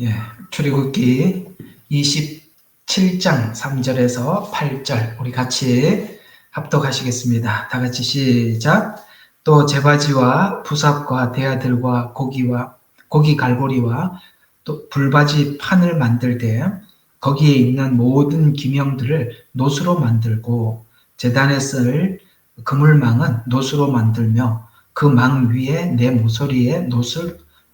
예, 출애굽기 27장 3절에서 8절 우리 같이 합독하시겠습니다. 다 같이 시작. 또 제바지와 부삽과 대야들과 고기 갈고리와 또 불바지 판을 만들 때 거기에 있는 모든 기명들을 노수로 만들고 제단에 쓸 그물망은 노수로 만들며 그 망 위에 내 모서리에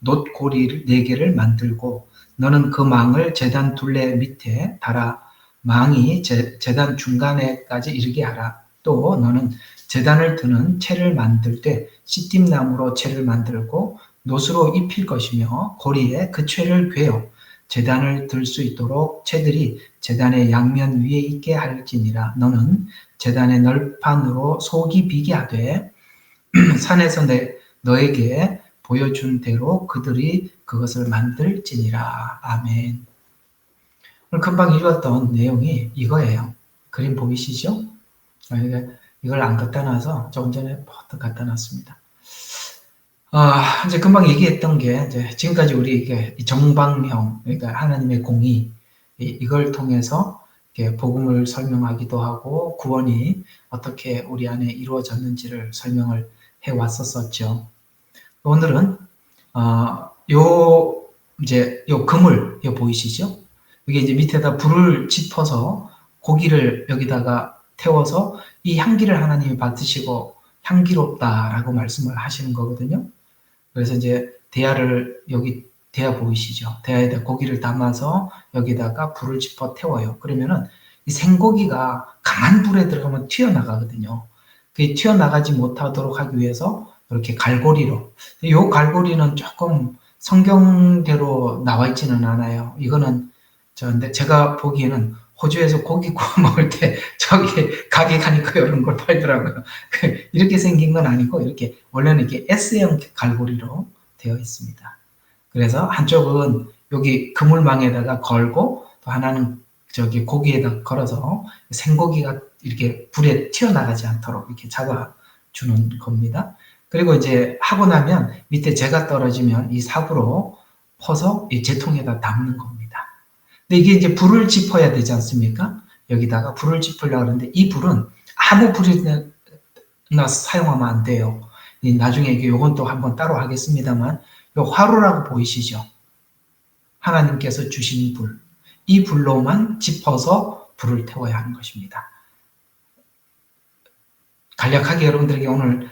놋고리 4개를 만들고 너는 그 망을 제단 둘레 밑에 달아 망이 제단 중간에까지 이르게 하라. 또 너는 제단을 드는 채를 만들 때 시띠나무로 채를 만들고 놋으로 입힐 것이며 고리에 그 채를 괴어 제단을 들 수 있도록 채들이 제단의 양면 위에 있게 할지니라. 너는 제단의 널판으로 속이 비게 하되 산에서 너에게 보여준 대로 그들이 그것을 만들지니라. 아멘. 오늘 금방 읽었던 내용이 이거예요. 그림 보이시죠? 이걸 안 갖다 놔서 조금 전에 버튼 갖다 놨습니다. 이제 금방 얘기했던 게 이제 지금까지 우리 이게 정방형, 그러니까 하나님의 공의 이걸 통해서 이렇게 복음을 설명하기도 하고 구원이 어떻게 우리 안에 이루어졌는지를 설명을 해 왔었었죠. 오늘은 요 그물 보이시죠? 이게 이제 밑에다 불을 짚어서 고기를 여기다가 태워서 이 향기를 하나님이 받으시고 향기롭다라고 말씀을 하시는 거거든요. 그래서 이제 여기 대야 보이시죠? 대야에다 고기를 담아서 여기다가 불을 짚어 태워요. 그러면은 이 생고기가 강한 불에 들어가면 튀어나가거든요. 그 튀어나가지 못하도록 하기 위해서 이렇게 갈고리로. 이 갈고리는 조금 성경대로 나와 있지는 않아요. 이거는 근데 제가 보기에는 호주에서 고기 구워 먹을 때 저기 가게 가니까 이런 걸 팔더라고요. 이렇게 생긴 건 아니고 이렇게 원래는 이렇게 S형 갈고리로 되어 있습니다. 그래서 한쪽은 여기 그물망에다가 걸고 또 하나는 저기 고기에다 걸어서 생고기가 이렇게 불에 튀어나가지 않도록 이렇게 잡아주는 겁니다. 그리고 이제 하고 나면 밑에 재가 떨어지면 이 삽으로 퍼서 이 재통에다 담는 겁니다. 근데 이게 이제 불을 짚어야 되지 않습니까? 여기다가 불을 짚으려고 하는데 이 불은 아무 불이나 사용하면 안 돼요. 나중에 이건 또 한번 따로 하겠습니다만 요 화로라고 보이시죠? 하나님께서 주신 불. 이 불로만 짚어서 불을 태워야 하는 것입니다. 간략하게 여러분들에게 오늘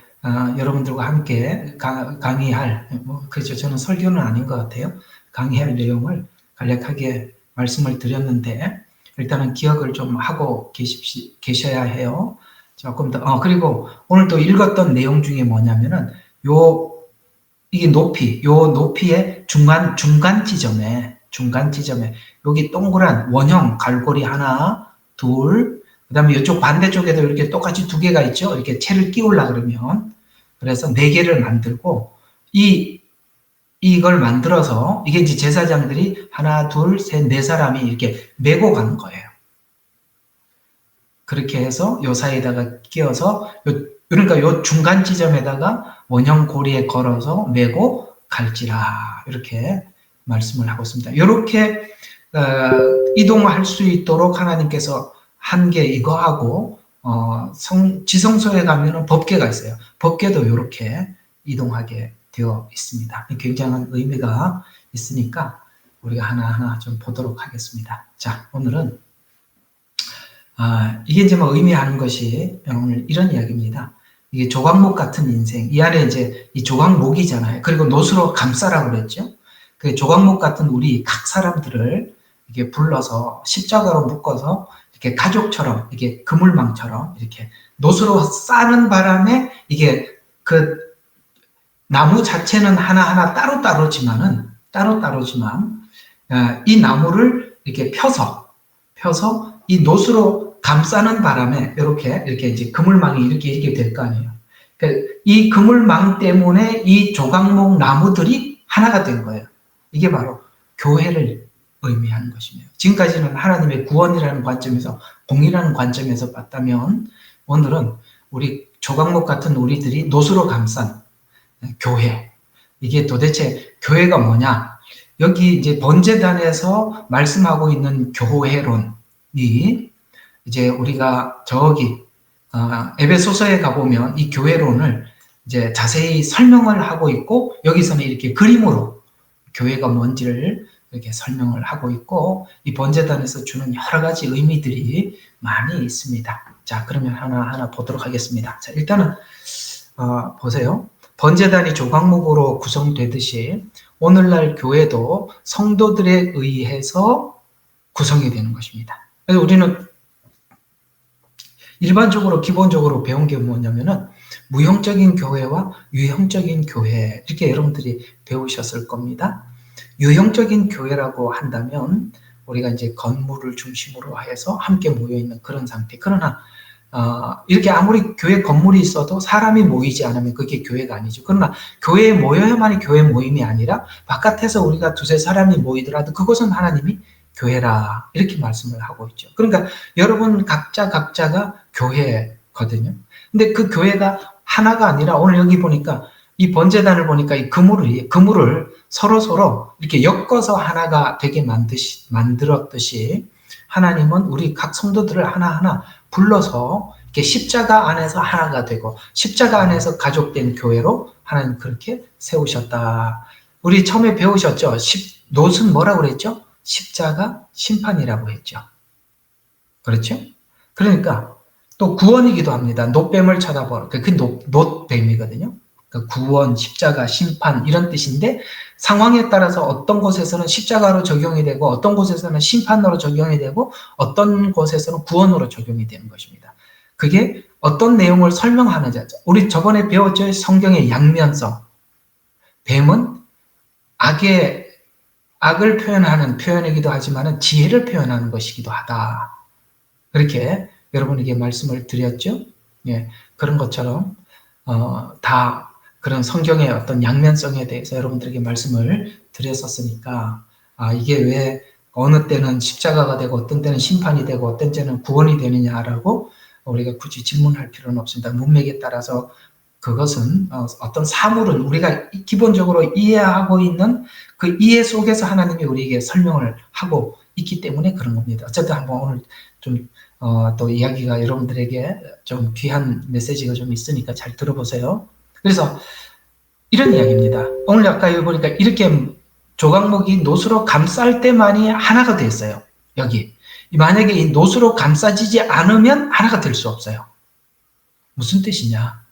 여러분들과 함께 강의할, 그렇죠. 저는 설교는 아닌 것 같아요. 강의할 내용을 간략하게 말씀을 드렸는데, 일단은 기억을 좀 하고 계셔야 해요. 조금 더, 그리고 오늘 또 읽었던 내용 중에 뭐냐면은, 이게 높이의 중간 지점에, 여기 동그란 원형 갈고리 하나, 둘, 그 다음에 이쪽 반대쪽에도 이렇게 똑같이 2개가 있죠. 이렇게 채를 끼우려고 그러면. 그래서 4개를 만들고, 이걸 만들어서, 이게 이제 제사장들이 하나, 둘, 셋, 4사람이 이렇게 메고 가는 거예요. 그렇게 해서 요 사이에다가 끼워서, 그러니까 요 중간 지점에다가 원형 고리에 걸어서 메고 갈지라. 이렇게 말씀을 하고 있습니다. 이렇게, 이동할 수 있도록 하나님께서 한 게 이거하고, 지성소에 가면은 법궤가 있어요. 법궤도 이렇게 이동하게 되어 있습니다. 굉장한 의미가 있으니까 우리가 하나하나 좀 보도록 하겠습니다. 자, 오늘은, 이게 이제 뭐 의미하는 것이 오늘 이런 이야기입니다. 이게 조각목 같은 인생. 이 안에 이제 이 조각목이잖아요. 그리고 놋으로 감싸라고 그랬죠. 그 조각목 같은 우리 각 사람들을 이렇게 불러서 십자가로 묶어서 이렇게 가족처럼, 이게 그물망처럼 이렇게 놋으로 싸는 바람에 이게 그 나무 자체는 하나하나 따로따로지만 이 나무를 이렇게 펴서 이 놋으로 감싸는 바람에 이렇게 이제 그물망이 이렇게 될 거 아니에요. 그러니까 이 그물망 때문에 이 조각목 나무들이 하나가 된 거예요. 이게 바로 교회를 의미하는 것입니다. 지금까지는 하나님의 구원이라는 관점에서, 공의라는 관점에서 봤다면 오늘은 우리 조각목 같은 우리들이 놋으로 감싼 교회. 이게 도대체 교회가 뭐냐? 여기 이제 번제단에서 말씀하고 있는 교회론이 이제 우리가 저기 에베소서에 가보면 이 교회론을 이제 자세히 설명을 하고 있고, 여기서는 이렇게 그림으로 교회가 뭔지를 이렇게 설명을 하고 있고, 이 번제단에서 주는 여러 가지 의미들이 많이 있습니다. 자, 그러면 하나하나 보도록 하겠습니다. 자, 일단은 보세요. 번제단이 조각목으로 구성되듯이 오늘날 교회도 성도들에 의해서 구성이 되는 것입니다. 그래서 우리는 일반적으로 기본적으로 배운 게 뭐냐면은 무형적인 교회와 유형적인 교회, 이렇게 여러분들이 배우셨을 겁니다. 유형적인 교회라고 한다면 우리가 이제 건물을 중심으로 해서 함께 모여 있는 그런 상태. 그러나 이렇게 아무리 교회 건물이 있어도 사람이 모이지 않으면 그게 교회가 아니죠. 그러나 교회에 모여야만이 교회 모임이 아니라 바깥에서 우리가 두세 사람이 모이더라도 그것은 하나님이 교회라, 이렇게 말씀을 하고 있죠. 그러니까 여러분 각자가 교회거든요. 근데 그 교회가 하나가 아니라 오늘 여기 보니까 이 번제단을 보니까 이 그물을 서로 이렇게 엮어서 하나가 되게 만들었듯이 하나님은 우리 각 성도들을 하나하나 불러서 이렇게 십자가 안에서 하나가 되고 십자가 안에서 가족된 교회로 하나님 그렇게 세우셨다. 우리 처음에 배우셨죠? 놋은 뭐라고 그랬죠? 십자가 심판이라고 했죠. 그렇죠? 그러니까 또 구원이기도 합니다. 놋뱀을 쳐다보는 그 놋뱀이거든요. 그러니까 구원, 십자가, 심판 이런 뜻인데 상황에 따라서 어떤 곳에서는 십자가로 적용이 되고 어떤 곳에서는 심판으로 적용이 되고 어떤 곳에서는 구원으로 적용이 되는 것입니다. 그게 어떤 내용을 설명하는지 알죠? 우리 저번에 배웠죠? 성경의 양면성. 뱀은 악을 표현하는 표현이기도 하지만 지혜를 표현하는 것이기도 하다. 그렇게 여러분에게 말씀을 드렸죠? 예, 그런 것처럼 다 그런 성경의 어떤 양면성에 대해서 여러분들에게 말씀을 드렸었으니까 이게 왜 어느 때는 십자가가 되고 어떤 때는 심판이 되고 어떤 때는 구원이 되느냐라고 우리가 굳이 질문할 필요는 없습니다. 문맥에 따라서 그것은 어떤 사물은 우리가 기본적으로 이해하고 있는 그 이해 속에서 하나님이 우리에게 설명을 하고 있기 때문에 그런 겁니다. 어쨌든 한번 오늘 좀 또 이야기가 여러분들에게 좀 귀한 메시지가 좀 있으니까 잘 들어보세요. 그래서 이런 이야기입니다. 오늘 아까 여기 보니까 이렇게 조각목이 놋으로 감쌀 때만이 하나가 됐어요. 여기. 만약에 이 놋으로 감싸지지 않으면 하나가 될 수 없어요. 무슨 뜻이냐?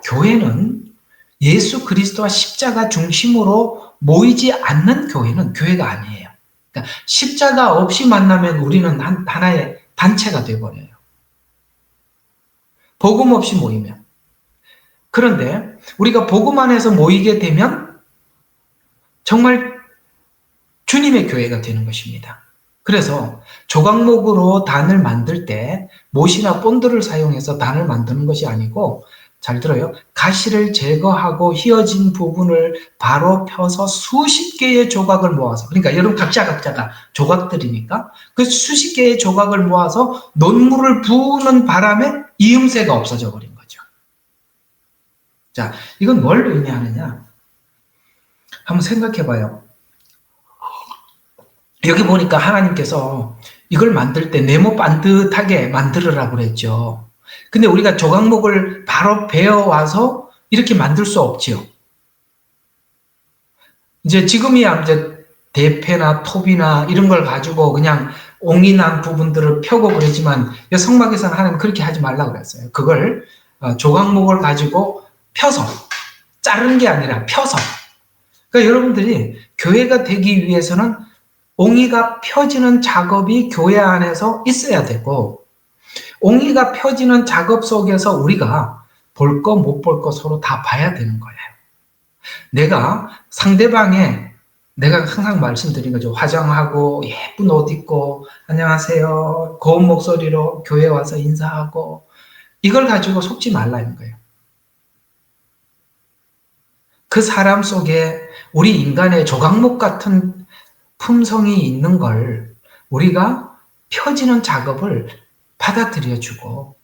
교회는 예수 그리스도와 십자가 중심으로 모이지 않는 교회는 교회가 아니에요. 그러니까 십자가 없이 만나면 우리는 하나의 단체가 되어버려요. 복음 없이 모이면. 그런데 우리가 복음 안에서 모이게 되면 정말 주님의 교회가 되는 것입니다. 그래서 조각목으로 단을 만들 때 못이나 본드를 사용해서 단을 만드는 것이 아니고, 잘 들어요. 가시를 제거하고 휘어진 부분을 바로 펴서 수십 개의 조각을 모아서, 그러니까 여러분 각자가 조각들이니까 그 수십 개의 조각을 모아서 논물을 부으는 바람에 이음새가 없어져 버린 거죠. 자, 이건 뭘 의미하느냐? 한번 생각해 봐요. 여기 보니까 하나님께서 이걸 만들 때 네모 반듯하게 만들으라고 그랬죠. 근데 우리가 조각목을 바로 베어와서 이렇게 만들 수 없지요. 이제 지금이야 이제 대패나 톱이나 이런 걸 가지고 그냥 옹이 난 부분들을 펴고 그랬지만 성막에서는 하나님 그렇게 하지 말라고 그랬어요. 그걸 조각목을 가지고 펴서, 자르는 게 아니라 펴서. 그러니까 여러분들이 교회가 되기 위해서는 옹이가 펴지는 작업이 교회 안에서 있어야 되고, 옹이가 펴지는 작업 속에서 우리가 볼 거 못 볼 거 서로 다 봐야 되는 거예요. 내가 내가 항상 말씀드린 거죠. 화장하고 예쁜 옷 입고 안녕하세요 고운 목소리로 교회 와서 인사하고 이걸 가지고 속지 말라는 거예요. 그 사람 속에 우리 인간의 조각목 같은 품성이 있는 걸 우리가 펴지는 작업을 받아들여주고,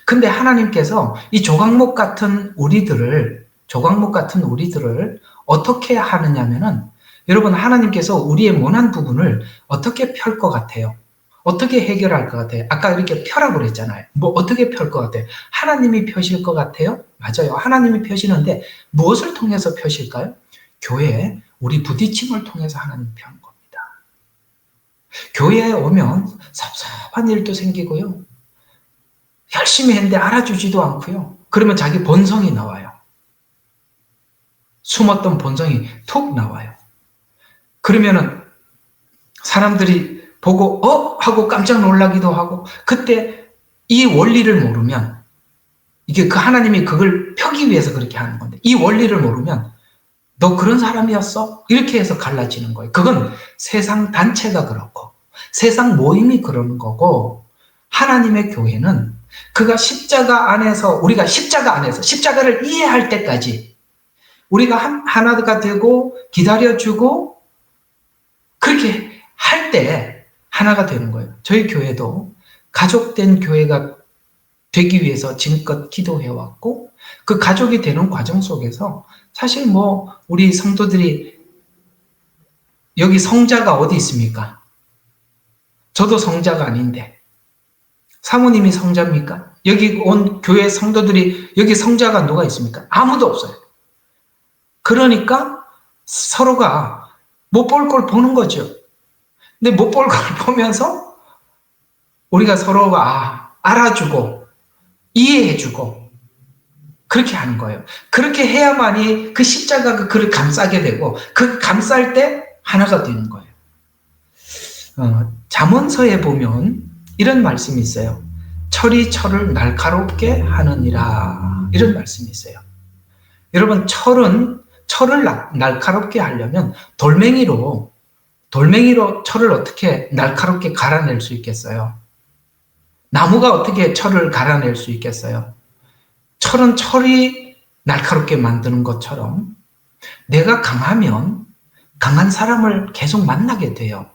근데 하나님께서 이 조각목 같은 우리들을 어떻게 하느냐면은 여러분, 하나님께서 우리의 모난 부분을 어떻게 펼 것 같아요? 어떻게 해결할 것 같아요? 아까 이렇게 펴라고 그랬잖아요. 뭐 어떻게 펼 것 같아요? 하나님이 펴실 것 같아요? 맞아요. 하나님이 펴시는데 무엇을 통해서 펴실까요? 교회, 우리 부딪힘을 통해서 하나님 펴는 겁니다. 교회에 오면 섭섭한 일도 생기고요. 열심히 했는데 알아주지도 않고요. 그러면 자기 본성이 나와요. 숨었던 본성이 툭 나와요. 그러면은 사람들이 보고 하고 깜짝 놀라기도 하고, 그때 이 원리를 모르면, 이게 그 하나님이 그걸 펴기 위해서 그렇게 하는 건데, 이 원리를 모르면 너 그런 사람이었어? 이렇게 해서 갈라지는 거예요. 그건 세상 단체가 그렇고 세상 모임이 그러는 거고, 하나님의 교회는 그가 십자가 안에서, 우리가 십자가 안에서 십자가를 이해할 때까지 우리가 하나가 되고 기다려주고 그렇게 할 때 하나가 되는 거예요. 저희 교회도 가족된 교회가 되기 위해서 지금껏 기도해왔고, 그 가족이 되는 과정 속에서 사실 뭐 우리 성도들이, 여기 성자가 어디 있습니까? 저도 성자가 아닌데 사모님이 성자입니까? 여기 온 교회 성도들이 여기 성자가 누가 있습니까? 아무도 없어요. 그러니까 서로가 못 볼 걸 보는 거죠. 근데 못 볼 걸 보면서 우리가 서로가 알아주고 이해해주고 그렇게 하는 거예요. 그렇게 해야만이 그 십자가가 그를 감싸게 되고, 그 감쌀 때 하나가 되는 거예요. 잠언서에 보면 이런 말씀이 있어요. 철이 철을 날카롭게 하느니라, 이런 말씀이 있어요. 여러분, 철을 날카롭게 하려면 돌멩이로 철을 어떻게 날카롭게 갈아낼 수 있겠어요? 나무가 어떻게 철을 갈아낼 수 있겠어요? 철은 철이 날카롭게 만드는 것처럼 내가 강하면 강한 사람을 계속 만나게 돼요.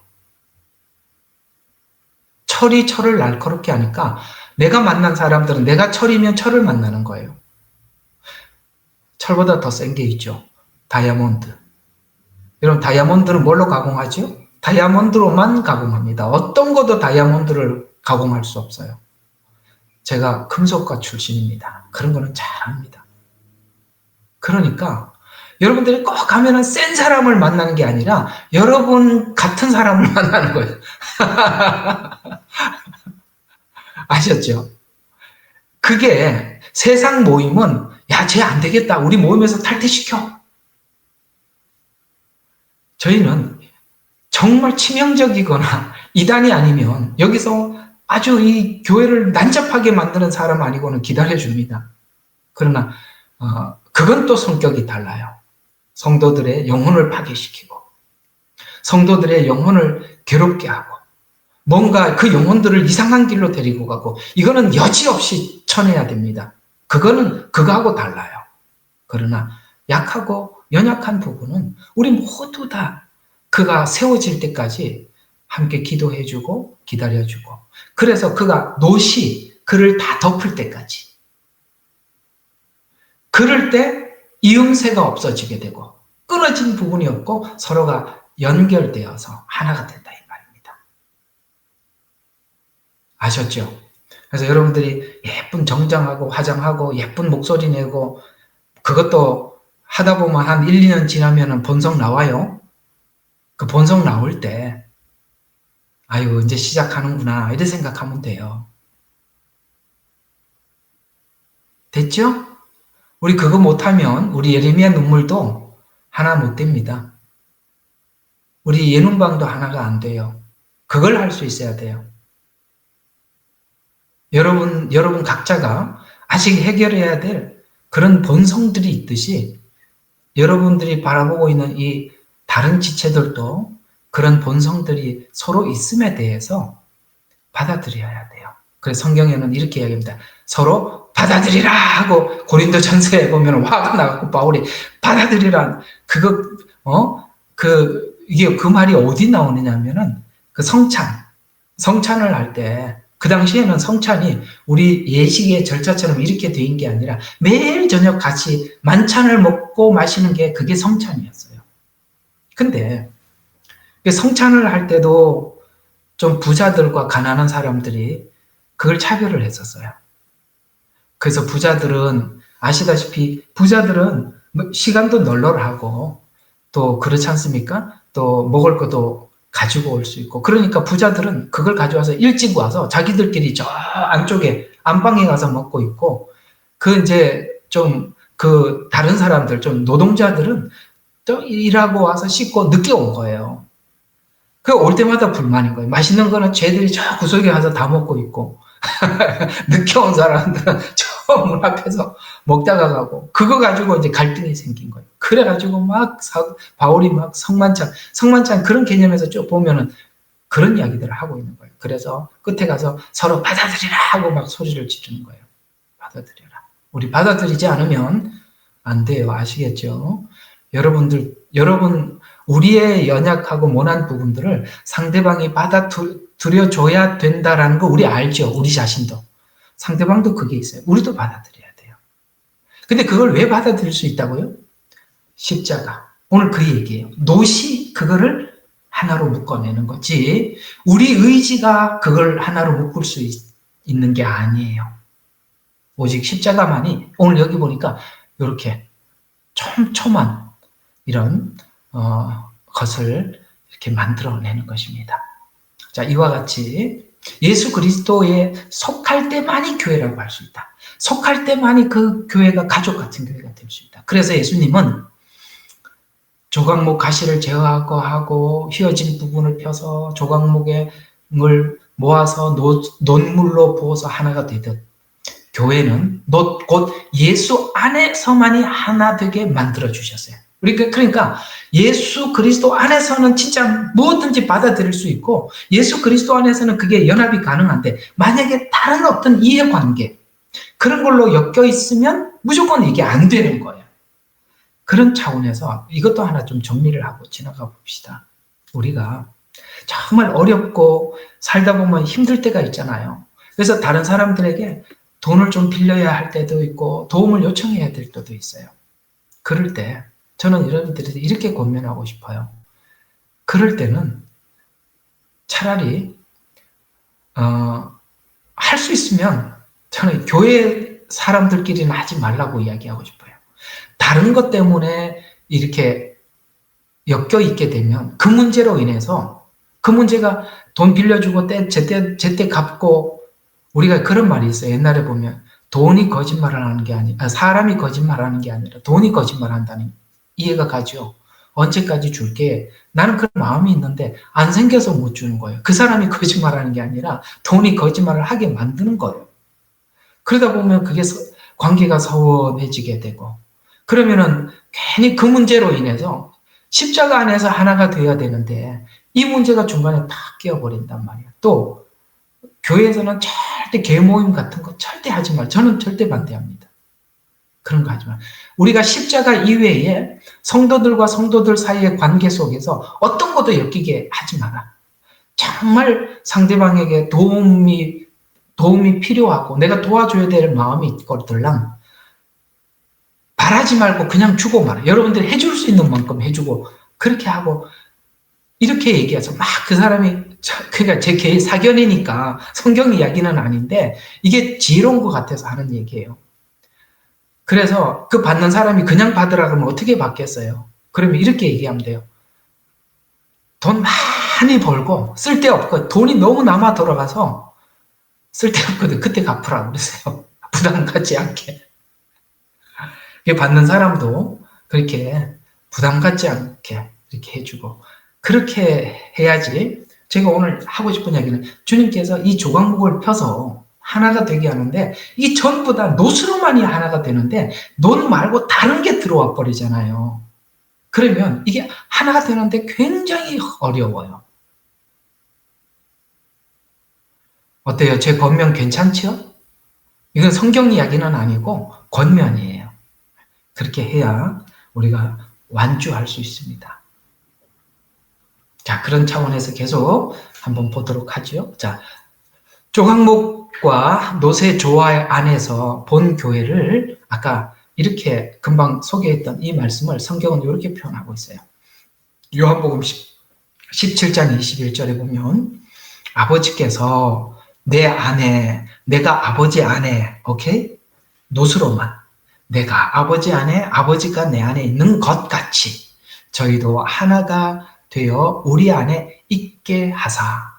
철이 철을 날카롭게 하니까 내가 만난 사람들은 내가 철이면 철을 만나는 거예요. 철보다 더 센 게 있죠. 다이아몬드. 여러분, 다이아몬드는 뭘로 가공하죠? 다이아몬드로만 가공합니다. 어떤 것도 다이아몬드를 가공할 수 없어요. 제가 금속과 출신입니다. 그런 거는 잘합니다. 그러니까 여러분들이 꼭 가면은 센 사람을 만나는 게 아니라 여러분 같은 사람을 만나는 거예요. 아셨죠? 그게 세상 모임은, 야, 쟤 안 되겠다, 우리 모임에서 탈퇴시켜. 저희는 정말 치명적이거나 이단이 아니면 여기서 아주 이 교회를 난잡하게 만드는 사람 아니고는 기다려줍니다. 그러나 그건 또 성격이 달라요. 성도들의 영혼을 파괴시키고 성도들의 영혼을 괴롭게 하고 뭔가 그 영혼들을 이상한 길로 데리고 가고, 이거는 여지없이 쳐내야 됩니다. 그거는 그거하고 달라요. 그러나 약하고 연약한 부분은 우리 모두 다 그가 세워질 때까지 함께 기도해주고 기다려주고, 그래서 그가 그를 다 덮을 때까지, 그럴 때 이음새가 없어지게 되고 끊어진 부분이 없고 서로가 연결되어서 하나가 된다, 이 말입니다. 아셨죠? 그래서 여러분들이 예쁜 정장하고 화장하고 예쁜 목소리 내고 그것도 하다 보면 한 1, 2년 지나면 본성 나와요. 그 본성 나올 때 아유, 이제 시작하는구나, 이렇게 생각하면 돼요. 됐죠? 우리 그거 못하면 우리 예레미야 눈물도 하나 못 됩니다. 우리 예눈방도 하나가 안 돼요. 그걸 할 수 있어야 돼요. 여러분 각자가 아직 해결해야 될 그런 본성들이 있듯이 여러분들이 바라보고 있는 이 다른 지체들도 그런 본성들이 서로 있음에 대해서 받아들여야 돼요. 그래서 성경에는 이렇게 이야기합니다. 서로 받아들이라 하고, 고린도전서에 보면 화가 나갖고 바울이 받아들이라, 이게 그 말이 어디 나오느냐면은 그 성찬을 할 때, 그 당시에는 성찬이 우리 예식의 절차처럼 이렇게 된 게 아니라 매일 저녁 같이 만찬을 먹고 마시는 게 그게 성찬이었어요. 근데 성찬을 할 때도 좀 부자들과 가난한 사람들이 그걸 차별을 했었어요. 그래서 부자들은 아시다시피 부자들은 시간도 널널하고 또 그렇지 않습니까? 또 먹을 것도 가지고 올 수 있고 그러니까 부자들은 그걸 가져와서 일찍 와서 자기들끼리 저 안쪽에 안방에 가서 먹고 있고 그 이제 좀 그 다른 사람들 좀 노동자들은 또 일하고 와서 씻고 늦게 온 거예요. 그 올 때마다 불만인 거예요. 맛있는 거는 쟤들이 저 구석에 가서 다 먹고 있고 늦게 온 사람들은 저 문 앞에서 먹다가 가고 그거 가지고 이제 갈등이 생긴 거예요. 그래가지고 막 바울이 막 성만찬 그런 개념에서 쭉 보면은 그런 이야기들을 하고 있는 거예요. 그래서 끝에 가서 서로 받아들이라 하고 막 소리를 지르는 거예요. 받아들여라. 우리 받아들이지 않으면 안 돼요. 아시겠죠? 여러분 우리의 연약하고 모난 부분들을 상대방이 받아들여줘야 된다라는 거 우리 알죠? 우리 자신도. 상대방도 그게 있어요. 우리도 받아들여야 돼요. 근데 그걸 왜 받아들일 수 있다고요? 십자가. 오늘 그 얘기예요. 노시 그거를 하나로 묶어내는 거지 우리 의지가 그걸 하나로 묶을 수 있는 게 아니에요. 오직 십자가만이 오늘 여기 보니까 이렇게 촘촘한 이런 것을 이렇게 만들어내는 것입니다. 자, 이와 같이 예수 그리스도에 속할 때만이 교회라고 할 수 있다. 속할 때만이 그 교회가 가족 같은 교회가 될 수 있다. 그래서 예수님은 조각목 가시를 제어하고 하고 휘어진 부분을 펴서 조각목을 모아서 논물로 부어서 하나가 되듯 교회는 곧 예수 안에서만이 하나 되게 만들어 주셨어요. 그러니까 예수 그리스도 안에서는 진짜 무엇든지 받아들일 수 있고 예수 그리스도 안에서는 그게 연합이 가능한데 만약에 다른 어떤 이해관계 그런 걸로 엮여 있으면 무조건 이게 안 되는 거예요. 그런 차원에서 이것도 하나 좀 정리를 하고 지나가 봅시다. 우리가 정말 어렵고 살다 보면 힘들 때가 있잖아요. 그래서 다른 사람들에게 돈을 좀 빌려야 할 때도 있고 도움을 요청해야 될 때도 있어요. 그럴 때 저는 여러분들한테 이렇게 권면하고 싶어요. 그럴 때는 차라리 할 수 있으면 저는 교회 사람들끼리는 하지 말라고 이야기하고 싶어요. 다른 것 때문에 이렇게 엮여 있게 되면 그 문제로 인해서 그 문제가 돈 빌려주고 제때 갚고 우리가 그런 말이 있어요. 옛날에 보면 돈이 거짓말을 하는 게 아니라 사람이 거짓말하는 게 아니라 돈이 거짓말한다는 이해가 가죠. 언제까지 줄게? 나는 그런 마음이 있는데 안 생겨서 못 주는 거예요. 그 사람이 거짓말하는 게 아니라 돈이 거짓말을 하게 만드는 거예요. 그러다 보면 그게 관계가 서운해지게 되고 그러면은 괜히 그 문제로 인해서 십자가 안에서 하나가 되어야 되는데 이 문제가 중간에 탁 끼어버린단 말이에요. 또 교회에서는 절대 계모임 같은 거 절대 하지 말. 저는 절대 반대합니다. 그런 거 하지 마. 우리가 십자가 이외에 성도들과 성도들 사이의 관계 속에서 어떤 것도 엮이게 하지 마라. 정말 상대방에게 도움이 필요하고 내가 도와줘야 될 마음이 있거들랑 바라지 말고 그냥 주고 말아. 여러분들이 해줄 수 있는 만큼 해주고 그렇게 하고 이렇게 얘기해서 막 그 사람이 그러니까 제 개인 사견이니까 성경 이야기는 아닌데 이게 지혜로운 것 같아서 하는 얘기예요. 그래서 그 받는 사람이 그냥 받으라 그러면 어떻게 받겠어요? 그러면 이렇게 얘기하면 돼요. 돈 많이 벌고 쓸데없고 돈이 너무 남아 돌아가서 쓸데없거든. 그때 갚으라고 그랬어요. 부담 갖지 않게. 받는 사람도 그렇게 부담 갖지 않게 이렇게 해주고 그렇게 해야지. 제가 오늘 하고 싶은 이야기는 주님께서 이 조각목을 펴서 하나가 되게 하는데 이게 전부 다 노스로만이 하나가 되는데 논 말고 다른 게 들어와 버리잖아요. 그러면 이게 하나가 되는데 굉장히 어려워요. 어때요? 제 권면 괜찮죠? 이건 성경 이야기는 아니고 권면이에요. 그렇게 해야 우리가 완주할 수 있습니다. 자, 그런 차원에서 계속 한번 보도록 하죠. 자, 조각목과 노새 조화 안에서 본 교회를 아까 이렇게 금방 소개했던 이 말씀을 성경은 이렇게 표현하고 있어요. 요한복음 17장 21절에 보면 아버지께서 내 안에, 내가 아버지 안에, 오케이? 노스로만 내가 아버지 안에, 아버지가 내 안에 있는 것 같이 저희도 하나가 되어 우리 안에 있게 하사.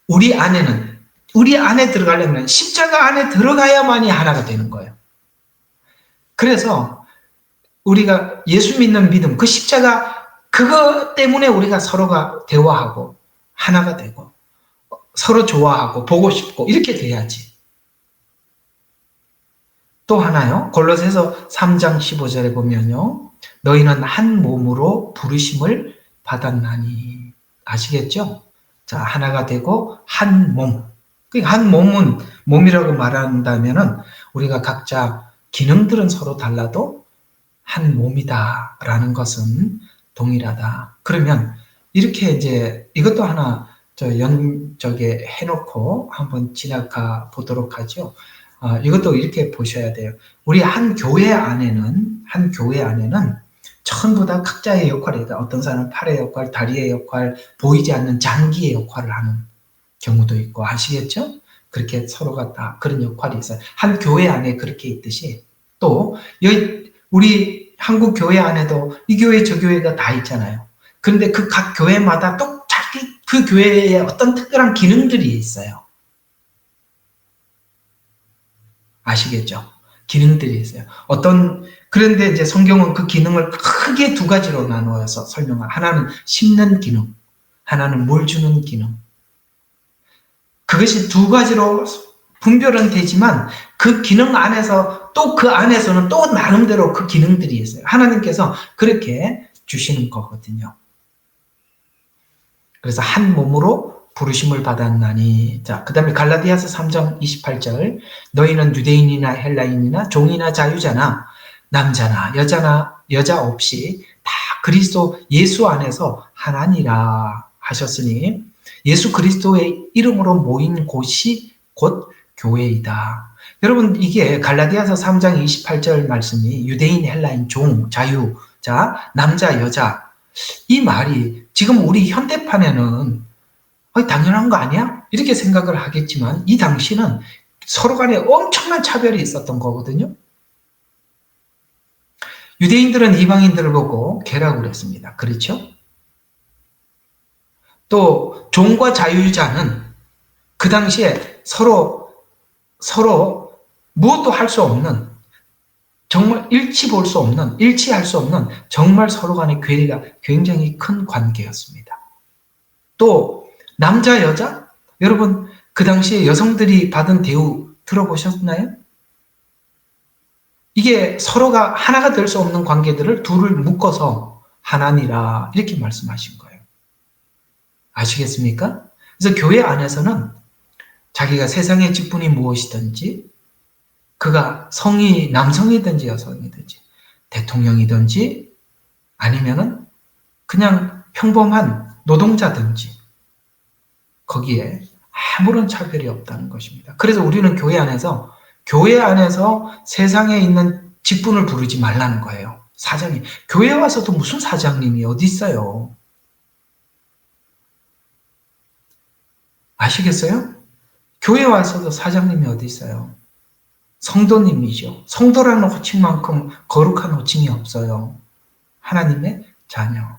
우리 안에 들어가려면 십자가 안에 들어가야만이 하나가 되는 거예요. 그래서 우리가 예수 믿는 믿음, 그 십자가 그것 때문에 우리가 서로가 대화하고 하나가 되고 서로 좋아하고 보고 싶고 이렇게 돼야지. 또 하나요. 골로새서 3장 15절에 보면요. 너희는 한 몸으로 부르심을 받았나니. 아시겠죠? 자, 하나가 되고 한 몸. 한 몸은 몸이라고 말한다면은 우리가 각자 기능들은 서로 달라도 한 몸이다라는 것은 동일하다. 그러면 이렇게 이제 이것도 하나 저게 해놓고 한번 지나가 보도록 하죠. 이것도 이렇게 보셔야 돼요. 우리 한 교회 안에는 전부 다 각자의 역할이 있다. 어떤 사람은 팔의 역할, 다리의 역할, 보이지 않는 장기의 역할을 하는 경우도 있고 아시겠죠? 그렇게 서로가 다 그런 역할이 있어요. 한 교회 안에 그렇게 있듯이 또 우리 한국 교회 안에도 이 교회 저 교회가 다 있잖아요. 그런데 그 각 교회마다 또 자기 그 교회에 어떤 특별한 기능들이 있어요. 아시겠죠? 기능들이 있어요. 그런데 이제 성경은 그 기능을 크게 두 가지로 나누어서 하나는 심는 기능, 하나는 물 주는 기능. 그것이 두 가지로 분별은 되지만 그 기능 안에서 또 그 안에서는 또 나름대로 그 기능들이 있어요. 하나님께서 그렇게 주시는 거거든요. 그래서 한 몸으로 부르심을 받았나니. 자, 그 다음에 갈라디아서 3장 28절. 너희는 유대인이나 헬라인이나 종이나 자유자나 남자나 여자 없이 다 그리스도 예수 안에서 하나니라 하셨으니 예수 그리스도의 이름으로 모인 곳이 곧 교회이다. 여러분 이게 갈라디아서 3장 28절 말씀이 유대인, 헬라인, 종, 자유자, 남자, 여자 이 말이 지금 우리 현대판에는 당연한 거 아니야? 이렇게 생각을 하겠지만 이 당시는 서로 간에 엄청난 차별이 있었던 거거든요. 유대인들은 이방인들을 보고 개라고 그랬습니다. 그렇죠? 또 종과 자유자는 그 당시에 서로 무엇도 할 수 없는 정말 일치할 수 없는 정말 서로 간의 괴리가 굉장히 큰 관계였습니다. 또 남자 여자 여러분 그 당시에 여성들이 받은 대우 들어보셨나요? 이게 서로가 하나가 될 수 없는 관계들을 둘을 묶어서 하나니라 이렇게 말씀하신 거예요. 아시겠습니까? 그래서 교회 안에서는 자기가 세상의 직분이 무엇이든지 그가 남성이든지 여성이든지 대통령이든지 아니면은 그냥 평범한 노동자든지 거기에 아무런 차별이 없다는 것입니다. 그래서 우리는 교회 안에서 세상에 있는 직분을 부르지 말라는 거예요. 사장님. 교회 와서도 무슨 사장님이 어디 있어요? 아시겠어요? 교회 와서도 사장님이 어디 있어요? 성도님이죠. 성도라는 호칭만큼 거룩한 호칭이 없어요. 하나님의 자녀,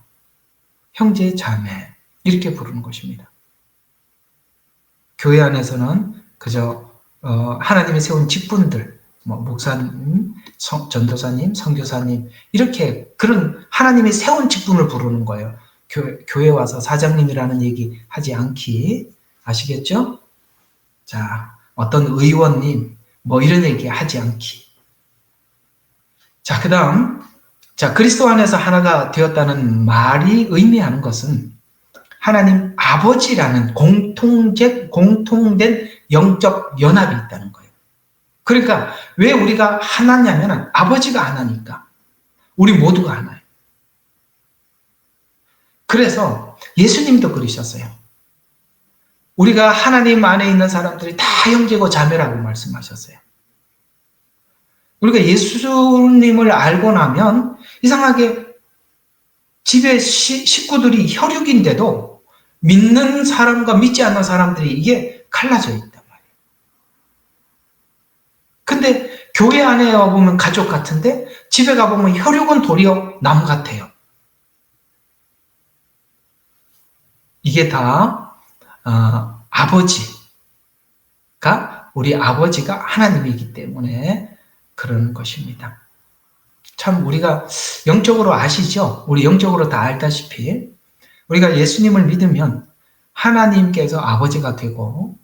형제, 자매 이렇게 부르는 것입니다. 교회 안에서는 그저 하나님이 세운 직분들, 목사님, 전도사님, 선교사님 이렇게 그런 하나님이 세운 직분을 부르는 거예요. 교회 와서 사장님이라는 얘기 하지 않기 아시겠죠? 자, 어떤 의원님 이런 얘기 하지 않기. 자, 그 다음 그리스도 안에서 하나가 되었다는 말이 의미하는 것은 하나님 아버지라는 공통된 영적 연합이 있다는 거예요. 그러니까 왜 우리가 하나냐면 아버지가 하나니까 우리 모두가 하나예요. 그래서 예수님도 그러셨어요. 우리가 하나님 안에 있는 사람들이 다 형제고 자매라고 말씀하셨어요. 우리가 예수님을 알고 나면 이상하게 집에 식구들이 혈육인데도 믿는 사람과 믿지 않는 사람들이 이게 갈라져 있단 말이에요. 근데 교회 안에 와보면 가족 같은데 집에 가보면 혈육은 도리어 남 같아요. 이게 다 우리 아버지가 하나님이기 때문에 그런 것입니다. 참 우리가 영적으로 아시죠? 우리 영적으로 다 알다시피 우리가 예수님을 믿으면 하나님께서 아버지가 되고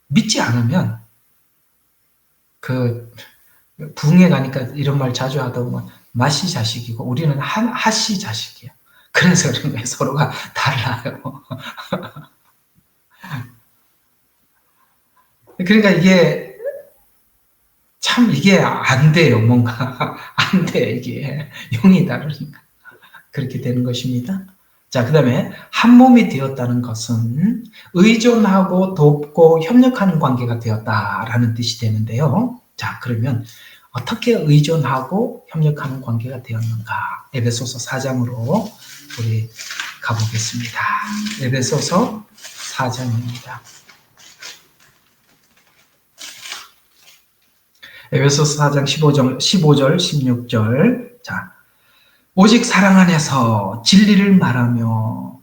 믿지 않으면 그 부흥회 가니까 이런 말 자주 하더만 마씨 자식이고 우리는 하씨 자식이야. 그래서 서로가 달라요. 그러니까 이게 안 돼요. 뭔가 안 돼. 이게 영이 다르니까 그렇게 되는 것입니다. 자, 그 다음에 한 몸이 되었다는 것은 의존하고 돕고 협력하는 관계가 되었다라는 뜻이 되는데요. 자, 그러면 어떻게 의존하고 협력하는 관계가 되었는가? 에베소서 4장으로 우리 가보겠습니다. 에베소서 4장입니다. 에베소서 4장 15절, 16절. 자, 오직 사랑 안에서 진리를 말하며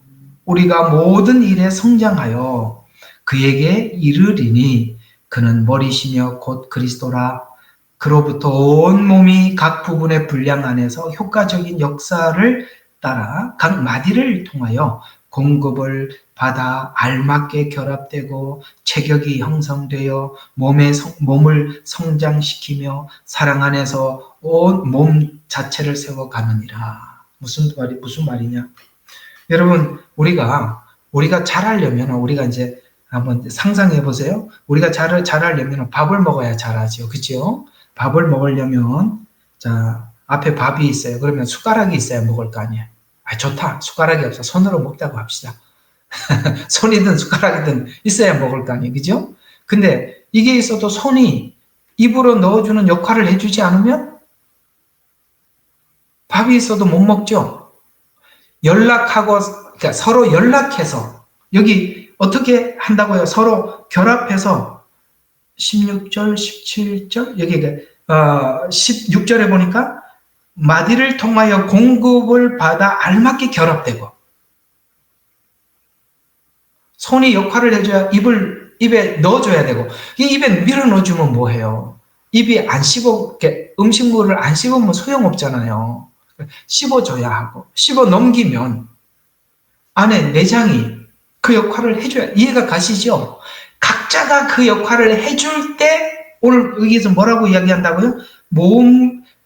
우리가 모든 일에 성장하여 그에게 이르리니 그는 머리시며 곧 그리스도라. 그로부터 온 몸이 각 부분의 분량 안에서 효과적인 역사를 따라 각 마디를 통하여 공급을 받아 알맞게 결합되고 체격이 형성되어 몸을 성장시키며 사랑 안에서 온 몸 자체를 세워가느니라. 무슨 말이냐? 여러분, 우리가 잘하려면 우리가 이제 한번 상상해 보세요. 우리가 잘하려면 밥을 먹어야 잘하죠. 그죠? 밥을 먹으려면, 자, 앞에 밥이 있어요. 그러면 숟가락이 있어야 먹을 거 아니에요. 좋다. 숟가락이 없어. 손으로 먹자고 합시다. 손이든 숟가락이든 있어야 먹을 거 아니에요. 그죠? 근데 이게 있어도 손이 입으로 넣어주는 역할을 해주지 않으면 밥이 있어도 못 먹죠. 그러니까 서로 연락해서, 여기 어떻게 한다고요? 서로 결합해서 16절, 17절, 여기 16절에 보니까 마디를 통하여 공급을 받아 알맞게 결합되고, 손이 역할을 해줘야 입에 넣어줘야 되고, 입에 밀어 넣어주면 뭐해요? 입이 안 음식물을 안 씹으면 소용없잖아요. 씹어줘야 하고, 씹어 넘기면 안에 내장이 그 역할을 해줘야, 이해가 가시죠? 각자가 그 역할을 해줄 때, 오늘 여기서 뭐라고 이야기한다고요?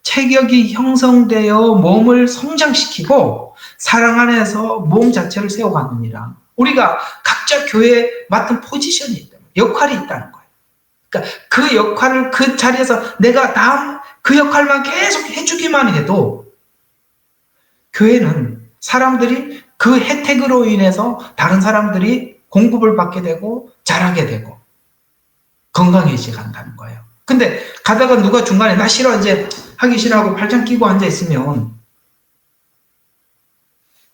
체격이 형성되어 몸을 성장시키고 사랑 안에서 몸 자체를 세워가느니라. 우리가 각자 교회에 맡은 포지션이 있다, 역할이 있다는 거예요. 그러니까 그 역할을 그 자리에서 내가 다음 그 역할만 계속 해주기만 해도 교회는 사람들이 그 혜택으로 인해서 다른 사람들이 공급을 받게 되고 자라게 되고 건강해져 간다는 거예요. 근데 가다가 누가 중간에 나 싫어 이제 하기 싫어하고 팔짱 끼고 앉아 있으면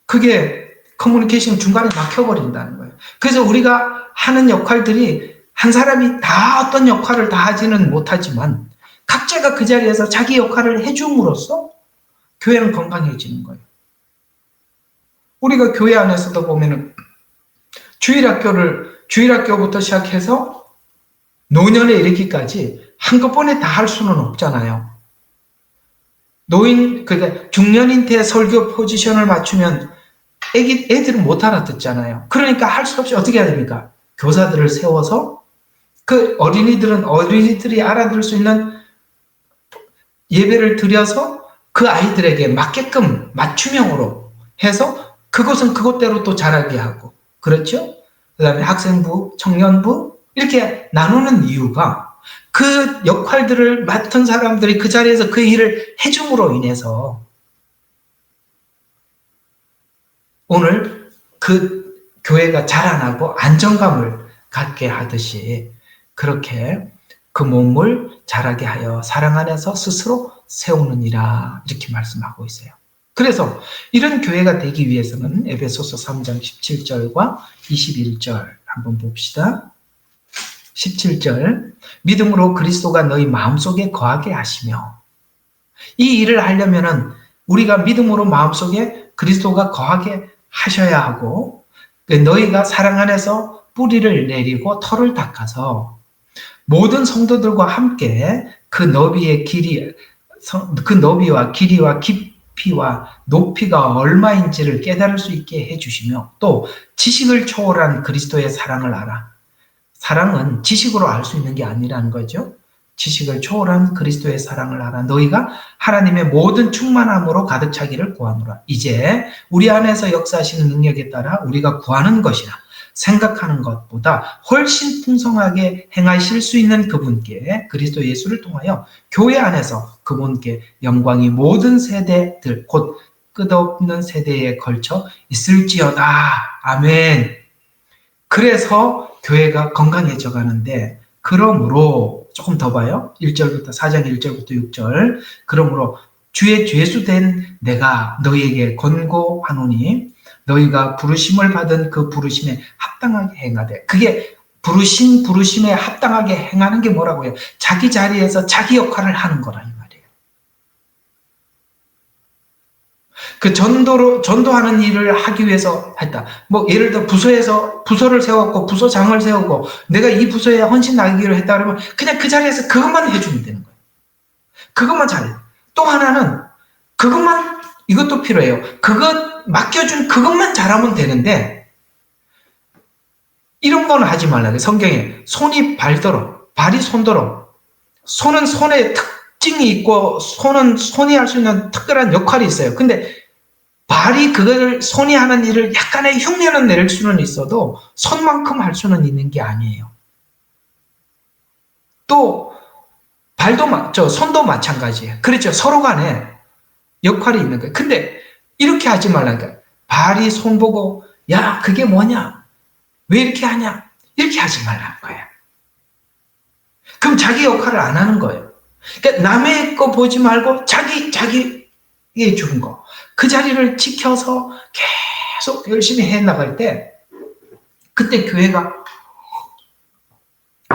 그게 커뮤니케이션 중간에 막혀버린다는 거예요. 그래서 우리가 하는 역할들이 한 사람이 다 어떤 역할을 다 하지는 못하지만 각자가 그 자리에서 자기 역할을 해줌으로써 교회는 건강해지는 거예요. 우리가 교회 안에서도 보면은 주일학교부터 시작해서 노년에 이르기까지 한꺼번에 다 할 수는 없잖아요. 그러니까 중년인태 설교 포지션을 맞추면 애들은 못 알아듣잖아요. 그러니까 할 수 없이 어떻게 해야 됩니까? 교사들을 세워서 그 어린이들이 알아들을 수 있는 예배를 드려서 그 아이들에게 맞게끔 맞춤형으로 해서 그것은 그것대로 또 자라게 하고, 그렇죠? 그 다음에 학생부, 청년부 이렇게 나누는 이유가 그 역할들을 맡은 사람들이 그 자리에서 그 일을 해줌으로 인해서 오늘 그 교회가 자라나고 안정감을 갖게 하듯이 그렇게 그 몸을 자라게 하여 사랑 안에서 스스로 세우느니라, 이렇게 말씀하고 있어요. 그래서 이런 교회가 되기 위해서는 에베소서 3장 17절과 21절 한번 봅시다. 17절 믿음으로 그리스도가 너희 마음속에 거하게 하시며, 이 일을 하려면은 우리가 믿음으로 마음속에 그리스도가 거하게 하셔야 하고, 너희가 사랑 안에서 뿌리를 내리고 털을 닦아서 모든 성도들과 함께 그 너비와 길이와 깊이와 높이가 얼마인지를 깨달을 수 있게 해주시며, 또 지식을 초월한 그리스도의 사랑을 알아. 사랑은 지식으로 알 수 있는 게 아니라는 거죠. 지식을 초월한 그리스도의 사랑을 알아 너희가 하나님의 모든 충만함으로 가득 차기를 구하노라. 이제 우리 안에서 역사하시는 능력에 따라 우리가 구하는 것이나 생각하는 것보다 훨씬 풍성하게 행하실 수 있는 그분께, 그리스도 예수를 통하여 교회 안에서 그분께 영광이 모든 세대들 곧 끝없는 세대에 걸쳐 있을지어다. 아멘. 그래서 교회가 건강해져 가는데, 그러므로 조금 더 봐요. 1절부터 4장 1절부터 6절. 그러므로 주의 죄수된 내가 너희에게 권고하노니 너희가 부르심을 받은 그 부르심에 합당하게 행하되, 그게 부르심에 합당하게 행하는 게 뭐라고요? 자기 자리에서 자기 역할을 하는 거라 이 말이에요. 그 전도하는 일을 하기 위해서 했다. 뭐 예를 들어 부서를 세웠고 부서장을 세우고 내가 이 부서에 헌신 나기로 했다 그러면 그냥 그 자리에서 그것만 해주면 되는 거예요. 그것만 잘해. 또 하나는 이것도 필요해요. 맡겨준 그것만 잘하면 되는데, 이런 거는 하지 말라고. 성경에 손이 발도록, 발이 손도록. 손은 손에 특징이 있고 손이 할 수 있는 특별한 역할이 있어요. 근데 발이 손이 하는 일을 약간의 흉내는 낼 수는 있어도 손만큼 할 수는 있는 게 아니에요. 또 손도 마찬가지예요. 그렇죠. 서로 간에 역할이 있는 거예요. 근데 이렇게 하지 말라니까. 발이 손 보고 야 그게 뭐냐? 왜 이렇게 하냐? 이렇게 하지 말라는 거예요. 그럼 자기 역할을 안 하는 거예요. 그러니까 남의 거 보지 말고 자기의 주는 거. 그 자리를 지켜서 계속 열심히 해나갈 때, 그때 교회가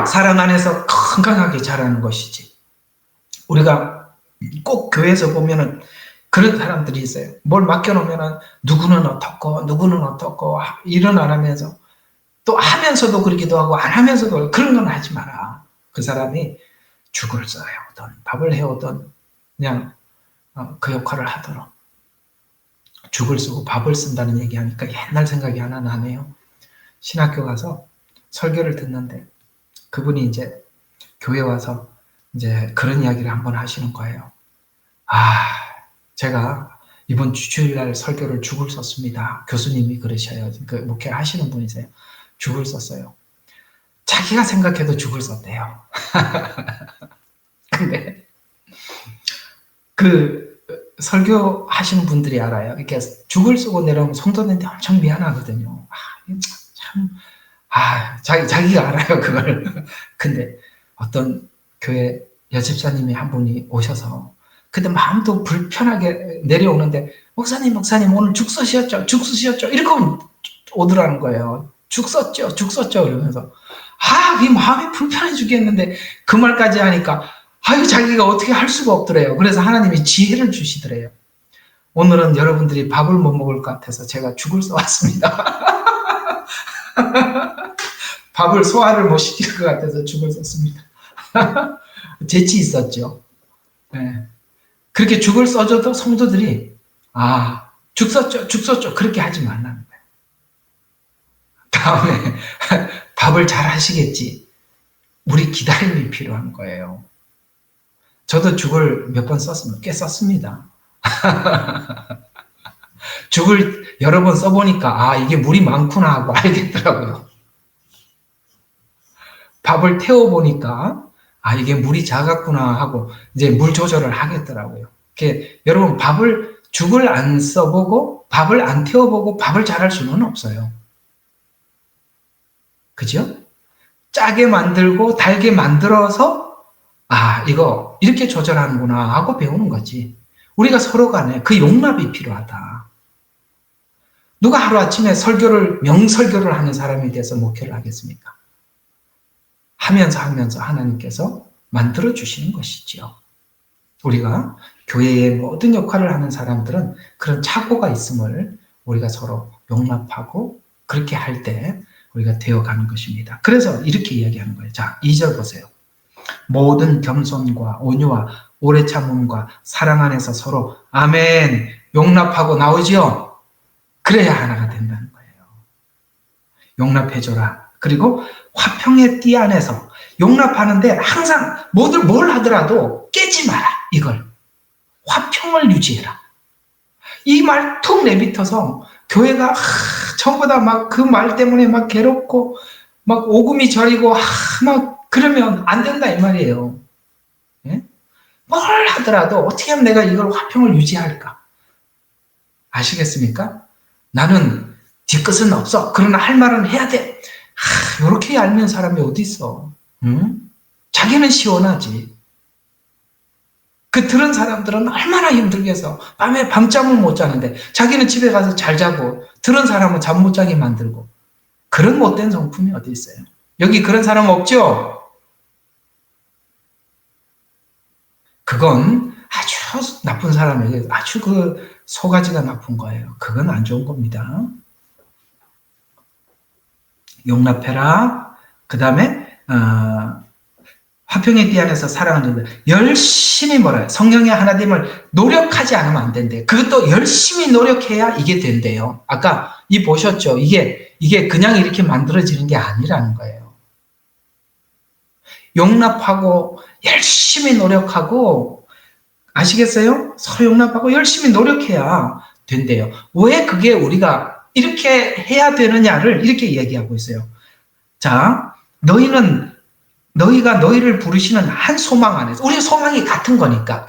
사랑 안에서 건강하게 자라는 것이지. 우리가 꼭 교회에서 보면은 그런 사람들이 있어요. 뭘 맡겨놓으면은 누구는 어떻고 일은 안 하면서, 또 하면서도 그러기도 하고 안 하면서도 그런 건 하지 마라. 그 사람이 죽을 써야오든 밥을 해오든 그냥 그 역할을 하도록. 죽을 쓰고 밥을 쓴다는 얘기하니까 옛날 생각이 하나 나네요. 신학교 가서 설교를 듣는데 그분이 이제 교회 와서 이제 그런 이야기를 한번 하시는 거예요. 제가 이번 주일날 설교를 죽을 썼습니다. 교수님이 그러셔요. 그 목회 하시는 분이세요. 죽을 썼어요. 자기가 생각해도 죽을 썼대요. 근데 그 설교하시는 분들이 알아요. 이렇게 죽을 쓰고 내려오면 성도들한테 엄청 미안하거든요. 자기가 알아요, 그걸. 근데 어떤 교회 여집사님이 한 분이 오셔서, 근데 마음도 불편하게 내려오는데, 목사님, 오늘 죽 쓰셨죠? 이렇게 오더라는 거예요. 죽 썼죠? 이러면서. 이 마음이 불편해 죽겠는데, 그 말까지 하니까, 자기가 어떻게 할 수가 없더래요. 그래서 하나님이 지혜를 주시더래요. 오늘은 여러분들이 밥을 못 먹을 것 같아서 제가 죽을 써왔습니다. 밥을 소화를 못 시킬 것 같아서 죽을 썼습니다. 재치 있었죠. 네. 그렇게 죽을 써줘도 성도들이 죽 썼죠. 그렇게 하지 말라는 거예요. 다음에 밥을 잘 하시겠지. 우리 기다림이 필요한 거예요. 저도 죽을 몇 번 썼습니다. 꽤 썼습니다. 죽을 여러 번 써보니까 이게 물이 많구나 하고 알겠더라고요. 밥을 태워보니까 이게 물이 작았구나 하고 이제 물 조절을 하겠더라고요. 여러분 죽을 안 써보고 밥을 안 태워보고 밥을 잘할 수는 없어요. 그죠? 짜게 만들고 달게 만들어서 이거 이렇게 조절하는구나 하고 배우는 거지. 우리가 서로 간에 그 용납이 필요하다. 누가 하루아침에 명설교를 하는 사람이 돼서 목회를 하겠습니까? 하면서 하나님께서 만들어주시는 것이지요. 우리가 교회의 모든 역할을 하는 사람들은 그런 착오가 있음을 우리가 서로 용납하고 그렇게 할 때 우리가 되어가는 것입니다. 그래서 이렇게 이야기하는 거예요. 자, 2절 보세요. 모든 겸손과 온유와 오래 참음과 사랑 안에서 서로 아멘 용납하고 나오지요. 그래야 하나가 된다는 거예요. 용납해줘라. 그리고 화평의 띠 안에서 용납하는데 항상 뭘 하더라도 깨지 마라. 이걸 화평을 유지해라. 이 말 툭 내뱉어서 교회가 전부 다 막 그 말 때문에 막 괴롭고 막 오금이 저리고 막 그러면 안 된다 이 말이에요. 예? 뭘 하더라도 어떻게 하면 내가 이걸 화평을 유지할까? 아시겠습니까? 나는 뒤끝은 없어. 그러나 할 말은 해야 돼. 이렇게 얄미운 사람이 어디 있어? 응? 자기는 시원하지. 그 들은 사람들은 얼마나 힘들겠어. 밤에 밤잠을 못 자는데 자기는 집에 가서 잘 자고 들은 사람은 잠 못 자게 만들고. 그런 못된 성품이 어디 있어요? 여기 그런 사람 없죠? 그건 아주 나쁜 사람에게 아주 그 소가지가 나쁜 거예요. 그건 안 좋은 겁니다. 용납해라. 그 다음에 화평의 띠 안에서 사랑하는 열심히 뭐래요? 성령의 하나됨을 노력하지 않으면 안 된대요. 그것도 열심히 노력해야 이게 된대요. 아까 보셨죠? 이게 그냥 이렇게 만들어지는 게 아니라는 거예요. 용납하고 열심히 노력하고 아시겠어요? 서로 용납하고 열심히 노력해야 된대요. 왜 그게 우리가 이렇게 해야 되느냐를 이렇게 얘기하고 있어요. 자, 너희가 너희를 부르시는 한 소망 안에서 우리 소망이 같은 거니까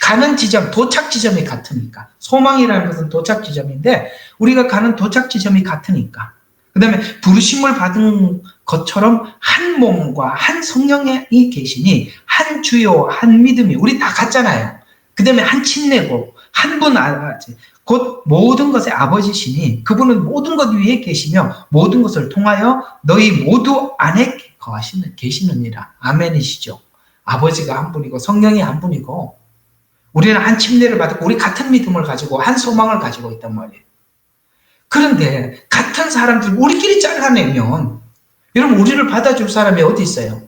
가는 지점, 도착 지점이 같으니까 소망이라는 것은 도착 지점인데 우리가 가는 도착 지점이 같으니까 그 다음에 부르심을 받은 것처럼 한 몸과 한 성령이 계시니 한 주요, 한 믿음이 우리 다 같잖아요. 그 다음에 한 침례고 한 분 곧 모든 것의 아버지시니 그분은 모든 것 위에 계시며 모든 것을 통하여 너희 모두 안에 계시느니라. 아멘이시죠. 아버지가 한 분이고 성령이 한 분이고 우리는 한 침례를 받고 우리 같은 믿음을 가지고 한 소망을 가지고 있단 말이에요. 그런데 같은 사람들 우리끼리 잘라내면 여러분 우리를 받아줄 사람이 어디 있어요?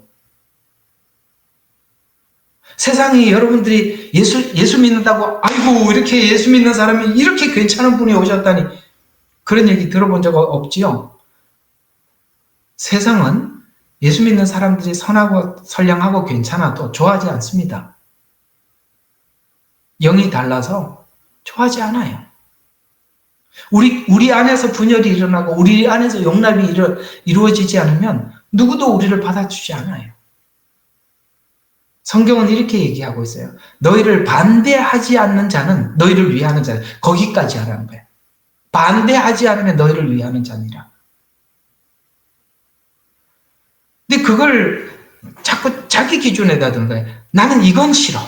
세상에 여러분들이 예수 믿는다고 아이고 이렇게 예수 믿는 사람이 이렇게 괜찮은 분이 오셨다니 그런 얘기 들어본 적 없지요? 세상은 예수 믿는 사람들이 선하고 선량하고 괜찮아도 좋아하지 않습니다. 영이 달라서 좋아하지 않아요. 우리 안에서 분열이 일어나고 우리 안에서 용납이 이루어지지 않으면 누구도 우리를 받아주지 않아요. 성경은 이렇게 얘기하고 있어요. 너희를 반대하지 않는 자는 너희를 위하는 자다. 거기까지 하라는 거예요. 반대하지 않으면 너희를 위하는 자니라. 근데 그걸 자꾸 자기 기준에다 둔 거예요. 나는 이건 싫어.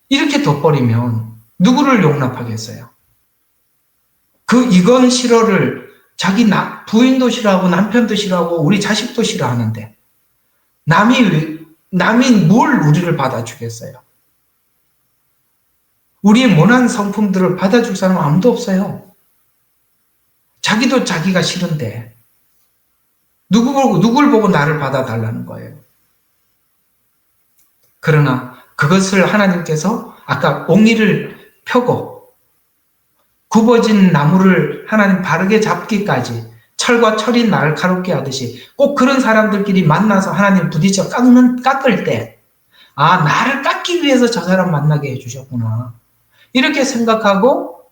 이렇게 둬버리면 누구를 용납하겠어요? 이건 싫어를 자기 부인도 싫어하고 남편도 싫어하고 우리 자식도 싫어하는데 남이 뭘 우리를 받아주겠어요? 우리의 모난 성품들을 받아줄 사람 아무도 없어요. 자기도 자기가 싫은데 누굴 보고 나를 받아달라는 거예요. 그러나 그것을 하나님께서 아까 옹이를 펴고 굽어진 나무를 하나님 바르게 잡기까지 철과 철이 날카롭게 하듯이 꼭 그런 사람들끼리 만나서 하나님 부딪혀 깎을 때 나를 깎기 위해서 저 사람 만나게 해주셨구나. 이렇게 생각하고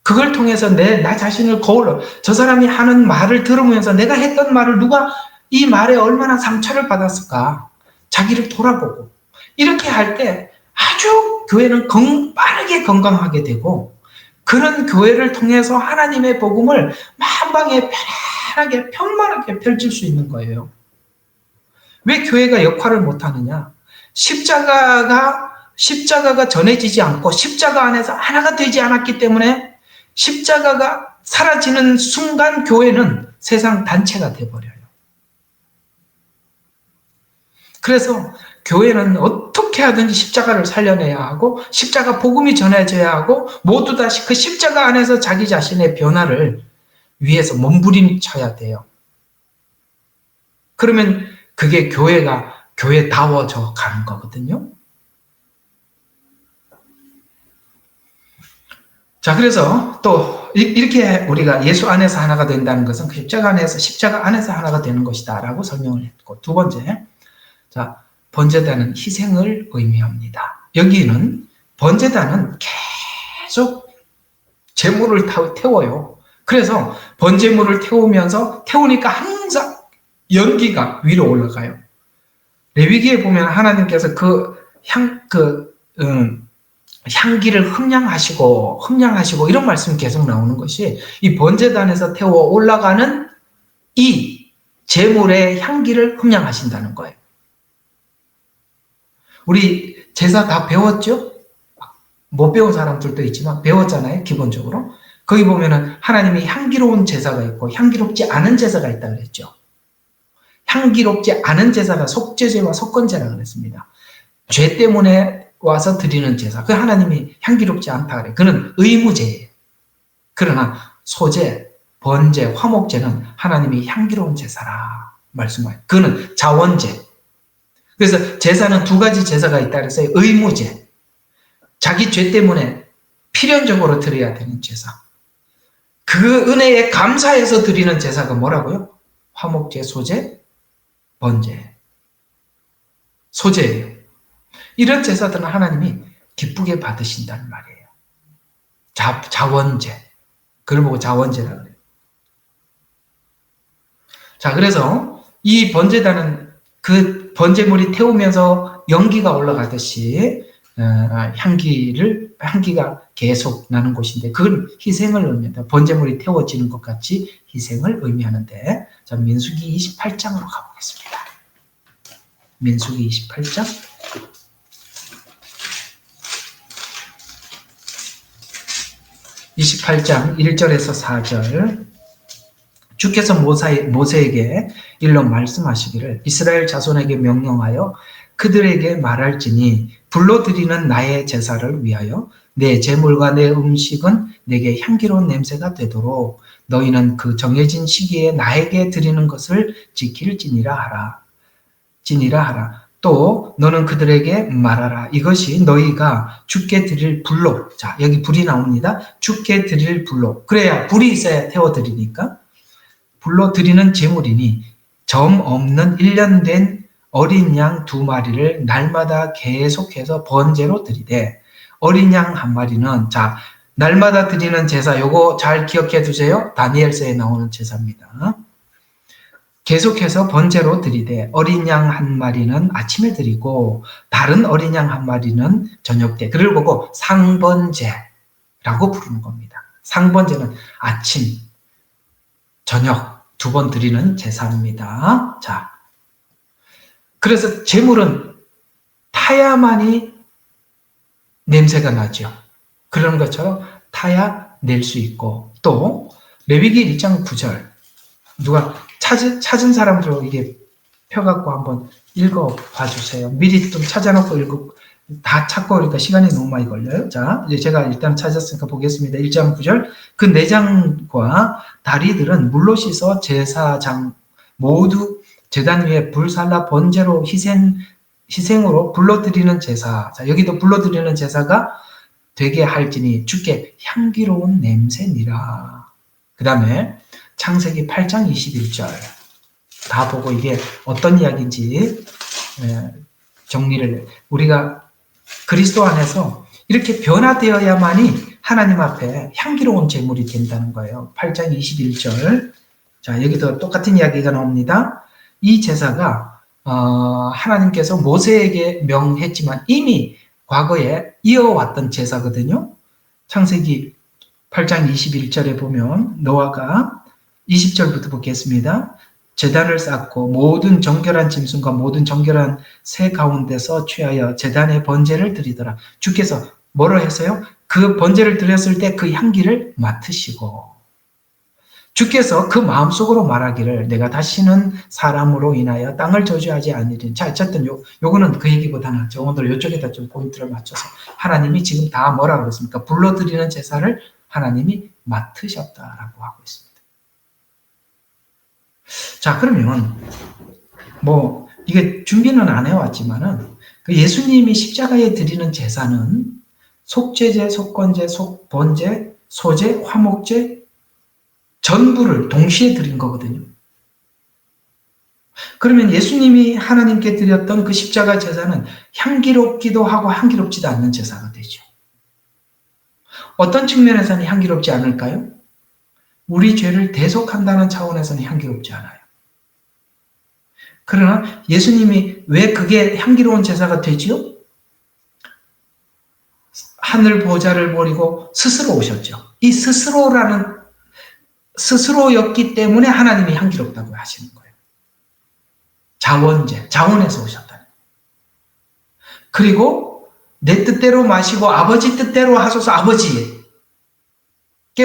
그걸 통해서 나 자신을 거울로 저 사람이 하는 말을 들으면서 내가 했던 말을 누가 이 말에 얼마나 상처를 받았을까 자기를 돌아보고 이렇게 할 때 아주 교회는 빠르게 건강하게 되고 그런 교회를 통해서 하나님의 복음을 만방에 편안하게 편만하게 펼칠 수 있는 거예요. 왜 교회가 역할을 못하느냐? 십자가가 십자가가 전해지지 않고 십자가 안에서 하나가 되지 않았기 때문에 십자가가 사라지는 순간 교회는 세상 단체가 돼버려요. 그래서 교회는 어떻게 하든지 십자가를 살려내야 하고 십자가 복음이 전해져야 하고 모두 다시 그 십자가 안에서 자기 자신의 변화를 위해서 몸부림쳐야 돼요. 그러면 그게 교회가 교회다워져 가는 거거든요. 자, 그래서 또 이렇게 우리가 예수 안에서 하나가 된다는 것은 그 십자가 안에서 하나가 되는 것이다 라고 설명을 했고, 두 번째, 자, 번제단은 희생을 의미합니다. 여기는 번제단은 계속 제물을 태워요. 그래서 번제물을 태우니까 항상 연기가 위로 올라가요. 레위기에 보면 하나님께서 향기를 흠량하시고 이런 말씀이 계속 나오는 것이 이 번제단에서 태워 올라가는 이 제물의 향기를 흠량하신다는 거예요. 우리 제사 다 배웠죠? 못 배운 사람들도 있지만 배웠잖아요, 기본적으로. 거기 보면은 하나님이 향기로운 제사가 있고 향기롭지 않은 제사가 있다 그랬죠. 향기롭지 않은 제사가 속죄제와 속건제라 그랬습니다. 죄 때문에 와서 드리는 제사, 그 하나님이 향기롭지 않다 그래요. 그는 의무제예요. 그러나 소제, 번제, 화목제는 하나님이 향기로운 제사라 말씀하여요. 그는 자원제. 그래서 제사는 두 가지 제사가 있다 그래서 의무제, 자기 죄 때문에 필연적으로 드려야 되는 제사, 그 은혜에 감사해서 드리는 제사가 뭐라고요? 화목제, 소제, 번제, 소제예요. 이런 제사들은 하나님이 기쁘게 받으신다는 말이에요. 자원제, 그걸 보고 자원제라고 그래요. 자, 그래서 이 번제단은 그 번제물이 태우면서 연기가 올라가듯이 향기가 계속 나는 곳인데, 그건 희생을 의미합니다. 번제물이 태워지는 것 같이 희생을 의미하는데, 자, 민수기 28장으로 가보겠습니다. 민수기 28장. (28장) 1절에서 4절. 주께서 모세에게 일러 말씀하시기를 이스라엘 자손에게 명령하여 그들에게 말할지니 불러드리는 나의 제사를 위하여 내 제물과 내 음식은 내게 향기로운 냄새가 되도록 너희는 그 정해진 시기에 나에게 드리는 것을 지킬지니라 하라. 또 너는 그들에게 말하라. 이것이 너희가 주께 드릴 불로. 자, 여기 불이 나옵니다. 주께 드릴 불로. 그래야 불이 있어야 태워드리니까. 불로 드리는 제물이니 점 없는 1년 된 어린 양 2마리를 날마다 계속해서 번제로 드리되, 어린 양 1마리는, 자, 날마다 드리는 제사, 요거 잘 기억해 두세요. 다니엘서에 나오는 제사입니다. 계속해서 번제로 드리되 어린 양 1마리는 아침에 드리고 다른 어린 양 1마리는 저녁 때, 그를 보고 상번제라고 부르는 겁니다. 상번제는 아침, 저녁 2번 드리는 제사입니다. 자, 그래서 제물은 타야만이 냄새가 나죠. 그런 것처럼 타야 낼 수 있고, 또 레위기 1장 9절 누가 찾은 사람들로 이게 펴갖고 한번 읽어봐 주세요. 미리 좀 찾아놓고 다 찾고 그러니까 시간이 너무 많이 걸려요. 자, 이제 제가 일단 찾았으니까 보겠습니다. 1장 9절. 그 내장과 다리들은 물로 씻어 제사장 모두 제단 위에 불살라 번제로 희생으로 불러드리는 제사. 자, 여기도 불러드리는 제사가 되게 할지니 주께 향기로운 냄새니라. 그 다음에 창세기 8장 21절 다 보고 이게 어떤 이야기인지 정리를, 우리가 그리스도 안에서 이렇게 변화되어야만이 하나님 앞에 향기로운 제물이 된다는 거예요. 8장 21절. 자, 여기도 똑같은 이야기가 나옵니다. 이 제사가 하나님께서 모세에게 명했지만 이미 과거에 이어왔던 제사거든요. 창세기 8장 21절에 보면 노아가 20절부터 보겠습니다. 제단을 쌓고 모든 정결한 짐승과 모든 정결한 새 가운데서 취하여 제단에 번제를 드리더라. 주께서 뭐로 해서요? 그 번제를 드렸을 때 그 향기를 맡으시고 주께서 그 마음속으로 말하기를 내가 다시는 사람으로 인하여 땅을 저주하지 않으리니. 자, 어쨌든 요거는 그 얘기보다는 저 오늘 요쪽에다 좀 포인트를 맞춰서 하나님이 지금 다 뭐라 그랬습니까? 불러드리는 제사를 하나님이 맡으셨다라고 하고 있습니다. 자, 그러면 뭐 이게 준비는 안 해왔지만은 그 예수님이 십자가에 드리는 제사는 속죄제, 속건제, 속번제, 소제, 화목제 전부를 동시에 드린 거거든요. 그러면 예수님이 하나님께 드렸던 그 십자가 제사는 향기롭기도 하고 향기롭지도 않는 제사가 되죠. 어떤 측면에서는 향기롭지 않을까요? 우리 죄를 대속한다는 차원에서는 향기롭지 않아요. 그러나 예수님이 왜 그게 향기로운 제사가 되지요? 하늘 보좌를 버리고 스스로 오셨죠. 이 스스로였기 때문에 하나님이 향기롭다고 하시는 거예요. 자원제, 자원에서 오셨다. 그리고 내 뜻대로 마시고 아버지 뜻대로 하소서. 아버지에게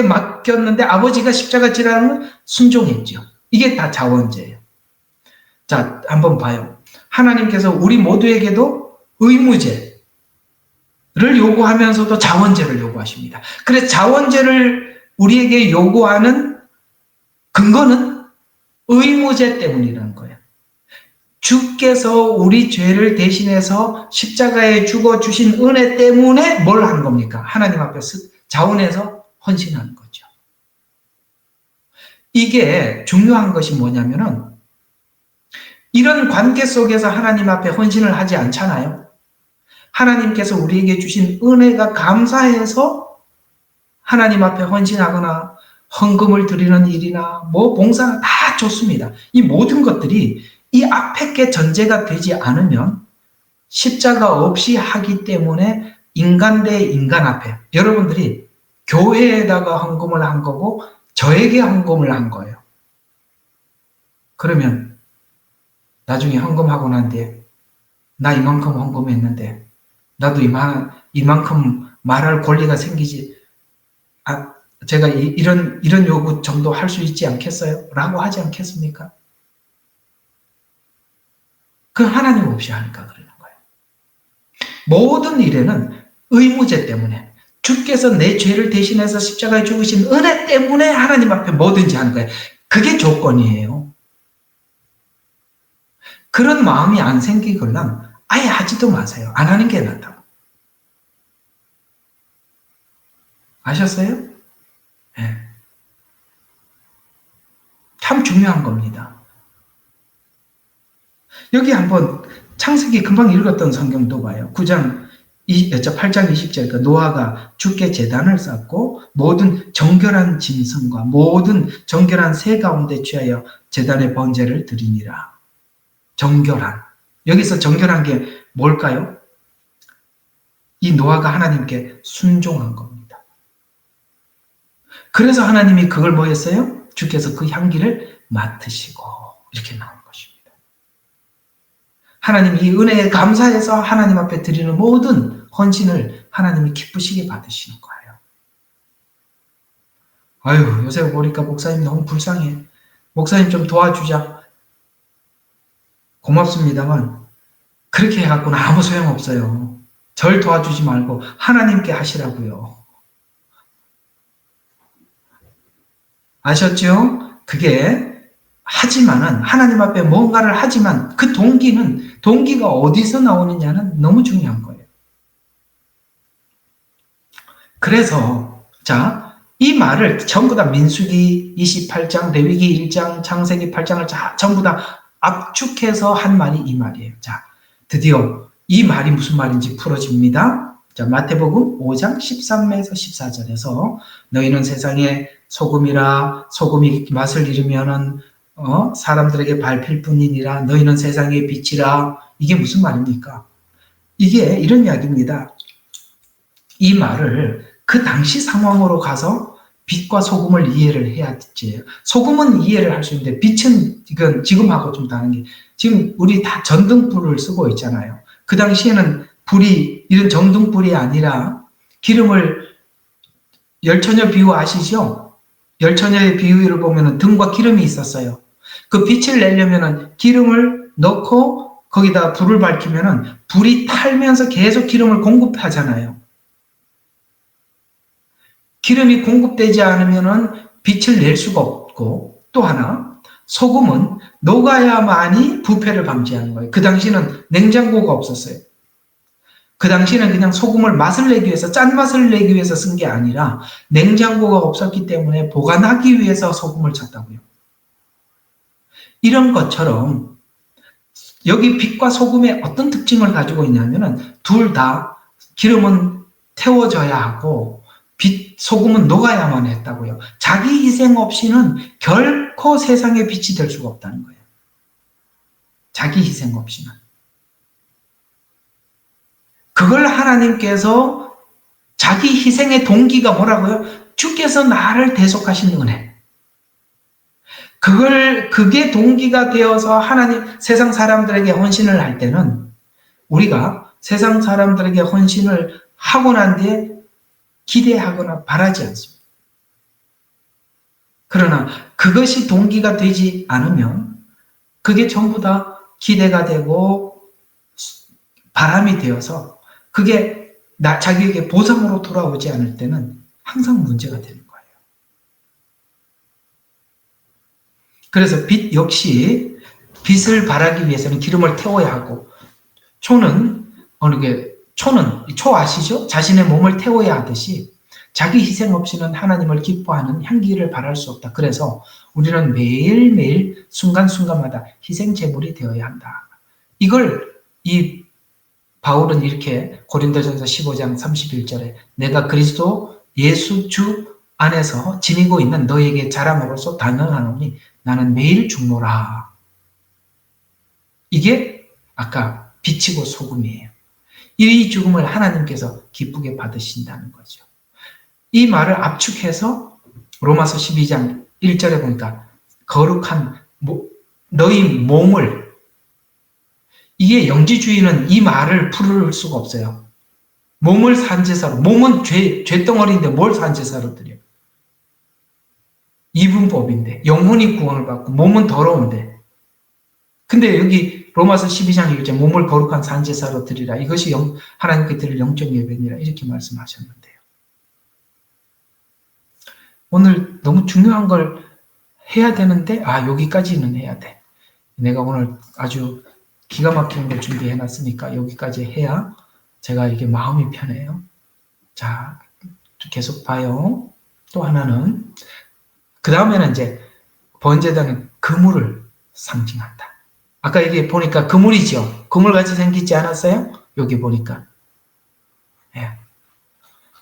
맡겼는데 아버지가 십자가 지라는 순종했죠. 이게 다 자원제예요. 자, 한번 봐요. 하나님께서 우리 모두에게도 의무제를 요구하면서도 자원제를 요구하십니다. 그래서 자원제를 우리에게 요구하는 근거는 의무제 때문이라는 거예요. 주께서 우리 죄를 대신해서 십자가에 죽어주신 은혜 때문에 뭘 하는 겁니까? 하나님 앞에 자원해서 헌신하는 거죠. 이게 중요한 것이 뭐냐면은 이런 관계 속에서 하나님 앞에 헌신을 하지 않잖아요. 하나님께서 우리에게 주신 은혜가 감사해서 하나님 앞에 헌신하거나 헌금을 드리는 일이나 뭐 봉사나 다 좋습니다. 이 모든 것들이 이 앞에 게 전제가 되지 않으면 십자가 없이 하기 때문에 인간 대 인간 앞에 여러분들이 교회에다가 헌금을 한 거고 저에게 헌금을 한 거예요. 그러면 나중에 헌금하고 난 뒤에 나 이만큼 헌금했는데 나도 이만큼 말할 권리가 생기지 제가 이런 요구 정도 할 수 있지 않겠어요? 라고 하지 않겠습니까? 그건 하나님 없이 하니까 그러는 거예요. 모든 일에는 의무제 때문에 주께서 내 죄를 대신해서 십자가에 죽으신 은혜 때문에 하나님 앞에 뭐든지 하는 거예요. 그게 조건이에요. 그런 마음이 안 생기거나 아예 하지도 마세요. 안 하는 게 낫다고. 아셨어요? 네. 참 중요한 겁니다. 여기 한번 창세기 금방 읽었던 성경도 봐요. 8장 20절, 그러니까 노아가 주께 제단을 쌓고 모든 정결한 짐승과 모든 정결한 새 가운데 취하여 제단의 번제를 드리니라. 정결한. 여기서 정결한 게 뭘까요? 이 노아가 하나님께 순종한 겁니다. 그래서 하나님이 그걸 뭐 했어요? 주께서 그 향기를 맡으시고 이렇게 나온 것입니다. 하나님이 이 은혜에 감사해서 하나님 앞에 드리는 모든 헌신을 하나님이 기쁘시게 받으시는 거예요. 아유, 요새 보니까 목사님 너무 불쌍해. 목사님 좀 도와주자. 고맙습니다만 그렇게 해갖고는 아무 소용없어요. 절 도와주지 말고 하나님께 하시라고요. 아셨죠? 그게 하지만은 하나님 앞에 뭔가를 하지만 그 동기가 어디서 나오느냐는 너무 중요한 거예요. 그래서 이 말을 전부 다 민수기 28장, 레위기 1장, 창세기 8장을 전부 다 압축해서 한 말이 이 말이에요. 자, 드디어 이 말이 무슨 말인지 풀어집니다. 자, 마태복음 5장 13에서 14절에서 너희는 세상의 소금이라 소금이 맛을 잃으면은 사람들에게 밟힐 뿐이니라 너희는 세상의 빛이라. 이게 무슨 말입니까? 이게 이런 이야기입니다. 이 말을 그 당시 상황으로 가서 빛과 소금을 이해를 해야지. 소금은 이해를 할 수 있는데 빛은 이건 지금하고 좀 다른 게 지금 우리 다 전등불을 쓰고 있잖아요. 그 당시에는 불이 이런 전등불이 아니라 기름을 열처녀 비유 아시죠? 열처녀의 비유를 보면은 등과 기름이 있었어요. 그 빛을 내려면은 기름을 넣고 거기다 불을 밝히면은 불이 타면서 계속 기름을 공급하잖아요. 기름이 공급되지 않으면은 빛을 낼 수가 없고, 또 하나 소금은 녹아야만이 부패를 방지하는 거예요. 그 당시는 냉장고가 없었어요. 그 당시에는 그냥 소금을 맛을 내기 위해서, 짠맛을 내기 위해서 쓴 게 아니라 냉장고가 없었기 때문에 보관하기 위해서 소금을 쳤다고요. 이런 것처럼 여기 빛과 소금의 어떤 특징을 가지고 있냐면은 둘 다 기름은 태워져야 하고 소금은 녹아야만 했다고요. 자기 희생 없이는 결코 세상의 빛이 될 수가 없다는 거예요. 자기 희생 없이는. 그걸 하나님께서 자기 희생의 동기가 뭐라고요? 주께서 나를 대속하신 은혜. 그게 동기가 되어서 하나님, 세상 사람들에게 헌신을 할 때는 우리가 세상 사람들에게 헌신을 하고 난 뒤에 기대하거나 바라지 않습니다. 그러나 그것이 동기가 되지 않으면 그게 전부 다 기대가 되고 바람이 되어서 그게 자기에게 보상으로 돌아오지 않을 때는 항상 문제가 되는 거예요. 그래서 빛 역시 빛을 발하기 위해서는 기름을 태워야 하고 초는 초 아시죠? 자신의 몸을 태워야 하듯이 자기 희생 없이는 하나님을 기뻐하는 향기를 발할 수 없다. 그래서 우리는 매일매일 순간순간마다 희생 제물이 되어야 한다. 이걸 이 바울은 이렇게 고린도전서 15장 31절에 내가 그리스도 예수 주 안에서 지니고 있는 너에게 자랑으로서 단언하노니 나는 매일 죽노라. 이게 아까 빛이고 소금이에요. 이 죽음을 하나님께서 기쁘게 받으신다는 거죠. 이 말을 압축해서 로마서 12장 1절에 보니까 거룩한 너희 몸을, 이게 영지주의는 이 말을 풀을 수가 없어요. 몸을 산제사로, 몸은 죄덩어리인데 뭘 산제사로 드려? 이분법인데 영혼이 구원을 받고 몸은 더러운데, 근데 여기 로마서 12장 1절 몸을 거룩한 산제사로 드리라. 이것이 하나님께 드릴 영적 예배니라. 이렇게 말씀하셨는데요. 오늘 너무 중요한 걸 해야 되는데 여기까지는 해야 돼. 내가 오늘 아주 기가 막히는 걸 준비해 놨으니까 여기까지 해야 제가 이게 마음이 편해요. 자, 계속 봐요. 또 하나는 그 다음에는 이제 번제단은 그물을 상징한다. 아까 여기 보니까 그물이죠. 그물같이 생기지 않았어요? 여기 보니까. 예.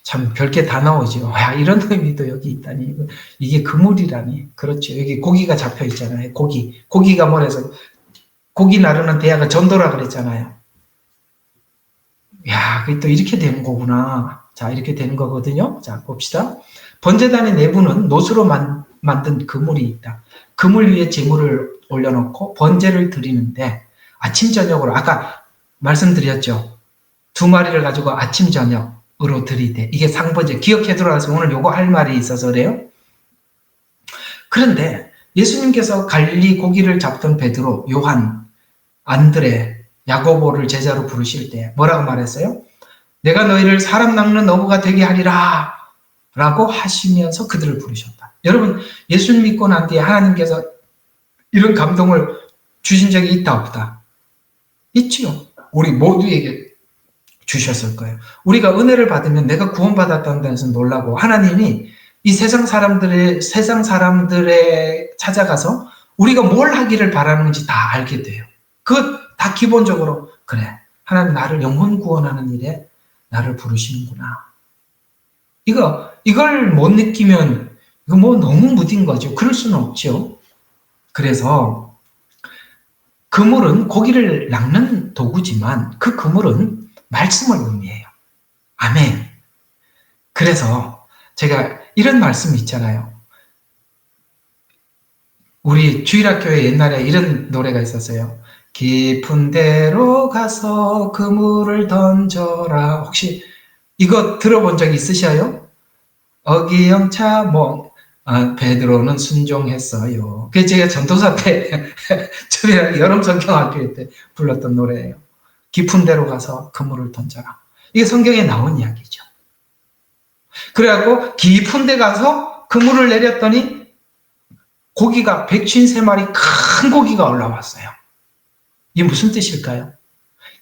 참 별게 다 나오죠. 이런 의미도 여기 있다니. 이게 그물이라니. 그렇죠. 여기 고기가 잡혀 있잖아요. 고기가 뭐래서 고기 나르는 대야가 전도라 그랬잖아요. 그게 또 이렇게 되는 거구나. 자, 이렇게 되는 거거든요. 자, 봅시다. 번제단의 내부는 노수로 만든 그물이 있다. 그물 위에 제물을 올려놓고 번제를 드리는데 아침 저녁으로 아까 말씀드렸죠. 2마리를 가지고 아침 저녁으로 드리되 이게 상번제. 기억해 들어와서 오늘 요거 할 말이 있어서 그래요. 그런데 예수님께서 갈릴리 고기를 잡던 베드로, 요한, 안드레, 야고보를 제자로 부르실 때 뭐라고 말했어요? 내가 너희를 사람 낚는 어부가 되게 하리라 라고 하시면서 그들을 부르셨다. 여러분, 예수님 믿고 난 뒤에 하나님께서 이런 감동을 주신 적이 있다 없다? 있지요. 우리 모두에게 주셨을 거예요. 우리가 은혜를 받으면 내가 구원받았다는 데서 놀라고 하나님이 이 세상 사람들의 찾아가서 우리가 뭘 하기를 바라는지 다 알게 돼요. 그것 다 기본적으로 그래. 하나님 나를 영혼 구원하는 일에 나를 부르시는구나. 이걸 못 느끼면 이거 너무 무딘 거죠. 그럴 수는 없죠. 그래서 그물은 고기를 낚는 도구지만 그 그물은 말씀을 의미해요. 아멘. 그래서 제가 이런 말씀이 있잖아요. 우리 주일학교에 옛날에 이런 노래가 있었어요. 깊은 데로 가서 그물을 던져라. 혹시 이거 들어본 적 있으셔요? 어기영차 베드로는 순종했어요. 그게 제가 전도사 때 저희 여름 성경학교 때 불렀던 노래예요. 깊은 데로 가서 그물을 던져라. 이게 성경에 나온 이야기죠. 그래갖고 깊은 데 가서 그물을 내렸더니 고기가 153마리 큰 고기가 올라왔어요. 이게 무슨 뜻일까요?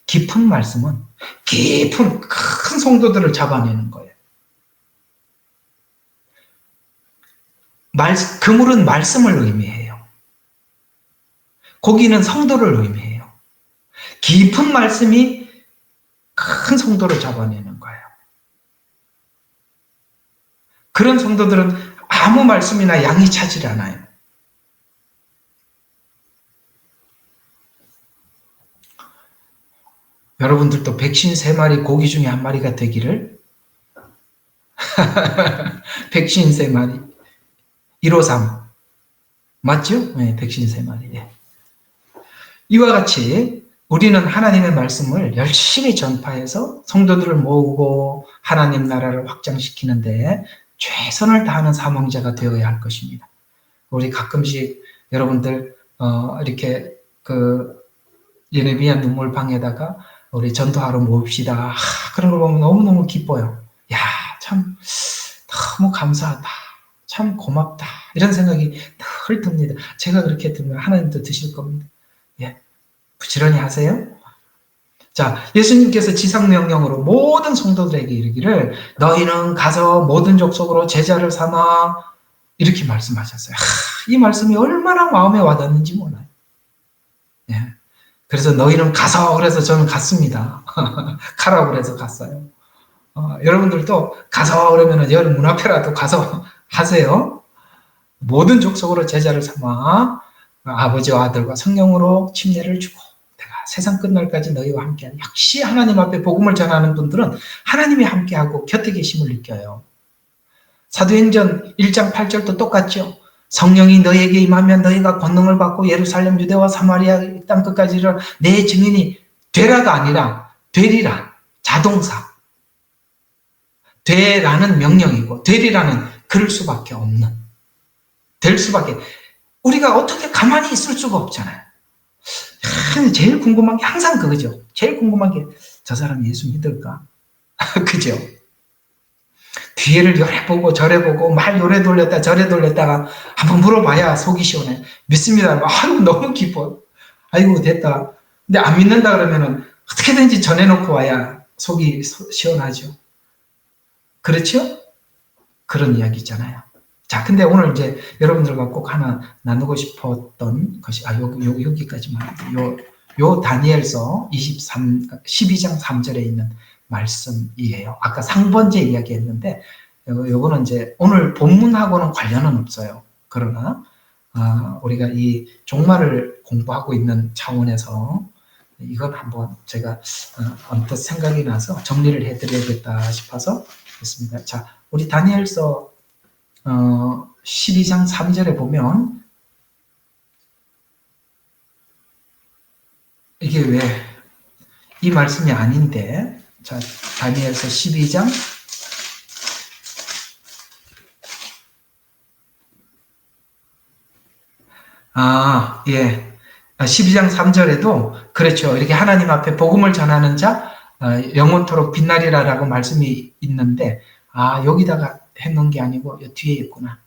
깊은 말씀은 깊은 큰 성도들을 잡아내는 거예요. 그물은 말씀을 의미해요. 고기는 성도를 의미해요. 깊은 말씀이 큰 성도를 잡아내는 거예요. 그런 성도들은 아무 말씀이나 양이 차질 않아요. 여러분들도 153마리 고기 중에 한 마리가 되기를 153마리 153 맞죠? 네, 153마리. 네. 이와 같이 우리는 하나님의 말씀을 열심히 전파해서 성도들을 모으고 하나님 나라를 확장시키는데 최선을 다하는 사명자가 되어야 할 것입니다. 우리 가끔씩 여러분들 이렇게 그 예레미야 눈물방에다가 우리 전도하러 모읍시다. 그런 걸 보면 너무너무 기뻐요. 야, 참 너무 감사하다. 참 고맙다. 이런 생각이 늘 듭니다. 제가 그렇게 들면 하나님도 드실 겁니다. 예, 부지런히 하세요. 자, 예수님께서 지상명령으로 모든 성도들에게 이르기를 너희는 가서 모든 족속으로 제자를 삼아 이렇게 말씀하셨어요. 이 말씀이 얼마나 마음에 와닿는지 몰라요. 예. 그래서 너희는 가서 그래서 저는 갔습니다. 가라고 그래서 갔어요. 여러분들도 가서 그러면 여름 문 앞에라도 가서 하세요. 모든 족속으로 제자를 삼아 아버지와 아들과 성령으로 침례를 주고 내가 세상 끝날까지 너희와 함께하는 역시 하나님 앞에 복음을 전하는 분들은 하나님이 함께하고 곁에 계심을 느껴요. 사도행전 1장 8절도 똑같죠. 성령이 너희에게 임하면 너희가 권능을 받고 예루살렘 유대와 사마리아 땅 끝까지 내 증인이 되라가 아니라 되리라. 자동사. 되라는 명령이고 되리라는 그럴 수밖에 없는. 될 수밖에. 우리가 어떻게 가만히 있을 수가 없잖아요. 제일 궁금한 게 항상 그거죠. 제일 궁금한 게 저 사람 예수 믿을까? 그죠? 뒤에를 요래 보고 저래 보고 말 요래 돌렸다 저래 돌렸다가 한번 물어봐야 속이 시원해. 믿습니다. 아이고 너무 기뻐. 아이고 됐다. 근데 안 믿는다 그러면은 어떻게든지 전해놓고 와야 속이 시원하죠. 그렇죠? 그런 이야기 있잖아요. 자, 근데 오늘 이제 여러분들과 꼭 하나 나누고 싶었던 것이 여기까지만 요 다니엘서 12장 3절에 있는 말씀이에요. 아까 상번제 이야기했는데 요거는 이제 오늘 본문하고는 관련은 없어요. 그러나 우리가 이 종말을 공부하고 있는 차원에서 이건 한번 제가 언뜻 생각이 나서 정리를 해드려야겠다 싶어서 했습니다. 자, 우리 다니엘서 12장 3절에 보면 이게 왜 이 말씀이 아닌데 자, 다니엘서 12장 예. 12장 3절에도 그렇죠. 이렇게 하나님 앞에 복음을 전하는 자 영원토록 빛나리라라고 말씀이 있는데 여기다가 해놓은 게 아니고 뒤에 있구나.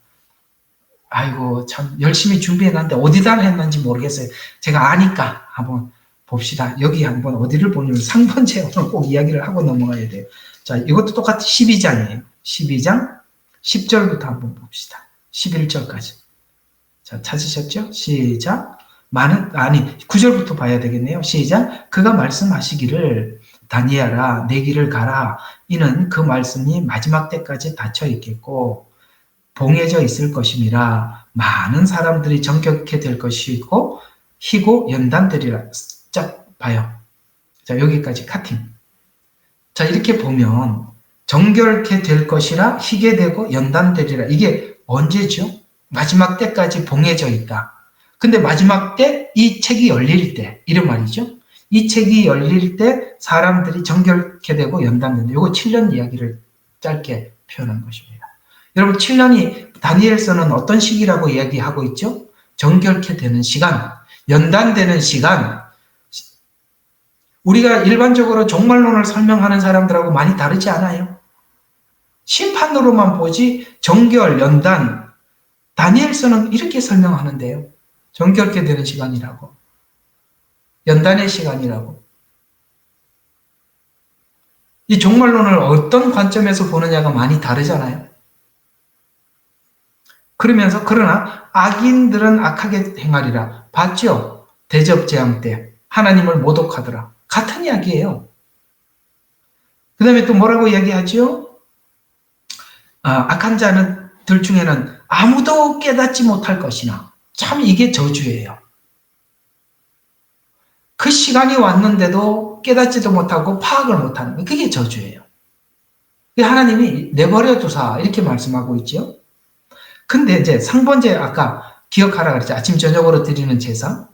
아이고 참 열심히 준비해놨는데 어디다 했는지 모르겠어요. 제가 아니까 한번 봅시다. 여기 한번 어디를 보냐면 상번제 오늘 꼭 이야기를 하고 넘어가야 돼요. 자, 이것도 똑같이 12장이에요. 12장 10절부터 한번 봅시다. 11절까지. 자, 찾으셨죠? 시작. 9절부터 봐야 되겠네요. 시작. 그가 말씀하시기를 다니엘아 내 길을 가라. 이는 그 말씀이 마지막 때까지 닫혀 있겠고 봉해져 있을 것임이라. 많은 사람들이 정결케 될 것이고 희고 연단되리라. 자, 봐요. 자, 여기까지 카팅. 자, 이렇게 보면 정결케 될 것이라 희게 되고 연단되리라. 이게 언제죠? 마지막 때까지 봉해져 있다. 근데 마지막 때 이 책이 열릴 때 이런 말이죠. 이 책이 열릴 때 사람들이 정결케 되고 연단된다. 이거 7년 이야기를 짧게 표현한 것입니다. 여러분 7년이 다니엘서는 어떤 시기라고 이야기하고 있죠? 정결케 되는 시간, 연단되는 시간. 우리가 일반적으로 종말론을 설명하는 사람들하고 많이 다르지 않아요. 심판으로만 보지 정결, 연단, 다니엘서는 이렇게 설명하는데요. 정결케 되는 시간이라고. 연단의 시간이라고. 이 종말론을 어떤 관점에서 보느냐가 많이 다르잖아요. 그러면서 그러나 악인들은 악하게 행하리라. 봤죠? 대접재앙 때 하나님을 모독하더라. 같은 이야기예요. 그 다음에 또 뭐라고 이야기하죠? 악한 자들 중에는 아무도 깨닫지 못할 것이나. 참 이게 저주예요. 그 시간이 왔는데도 깨닫지도 못하고 파악을 못하는 거. 그게 저주예요. 하나님이 내버려 두사 이렇게 말씀하고 있죠. 근데 이제 상번제 아까 기억하라 그랬죠. 아침 저녁으로 드리는 제사.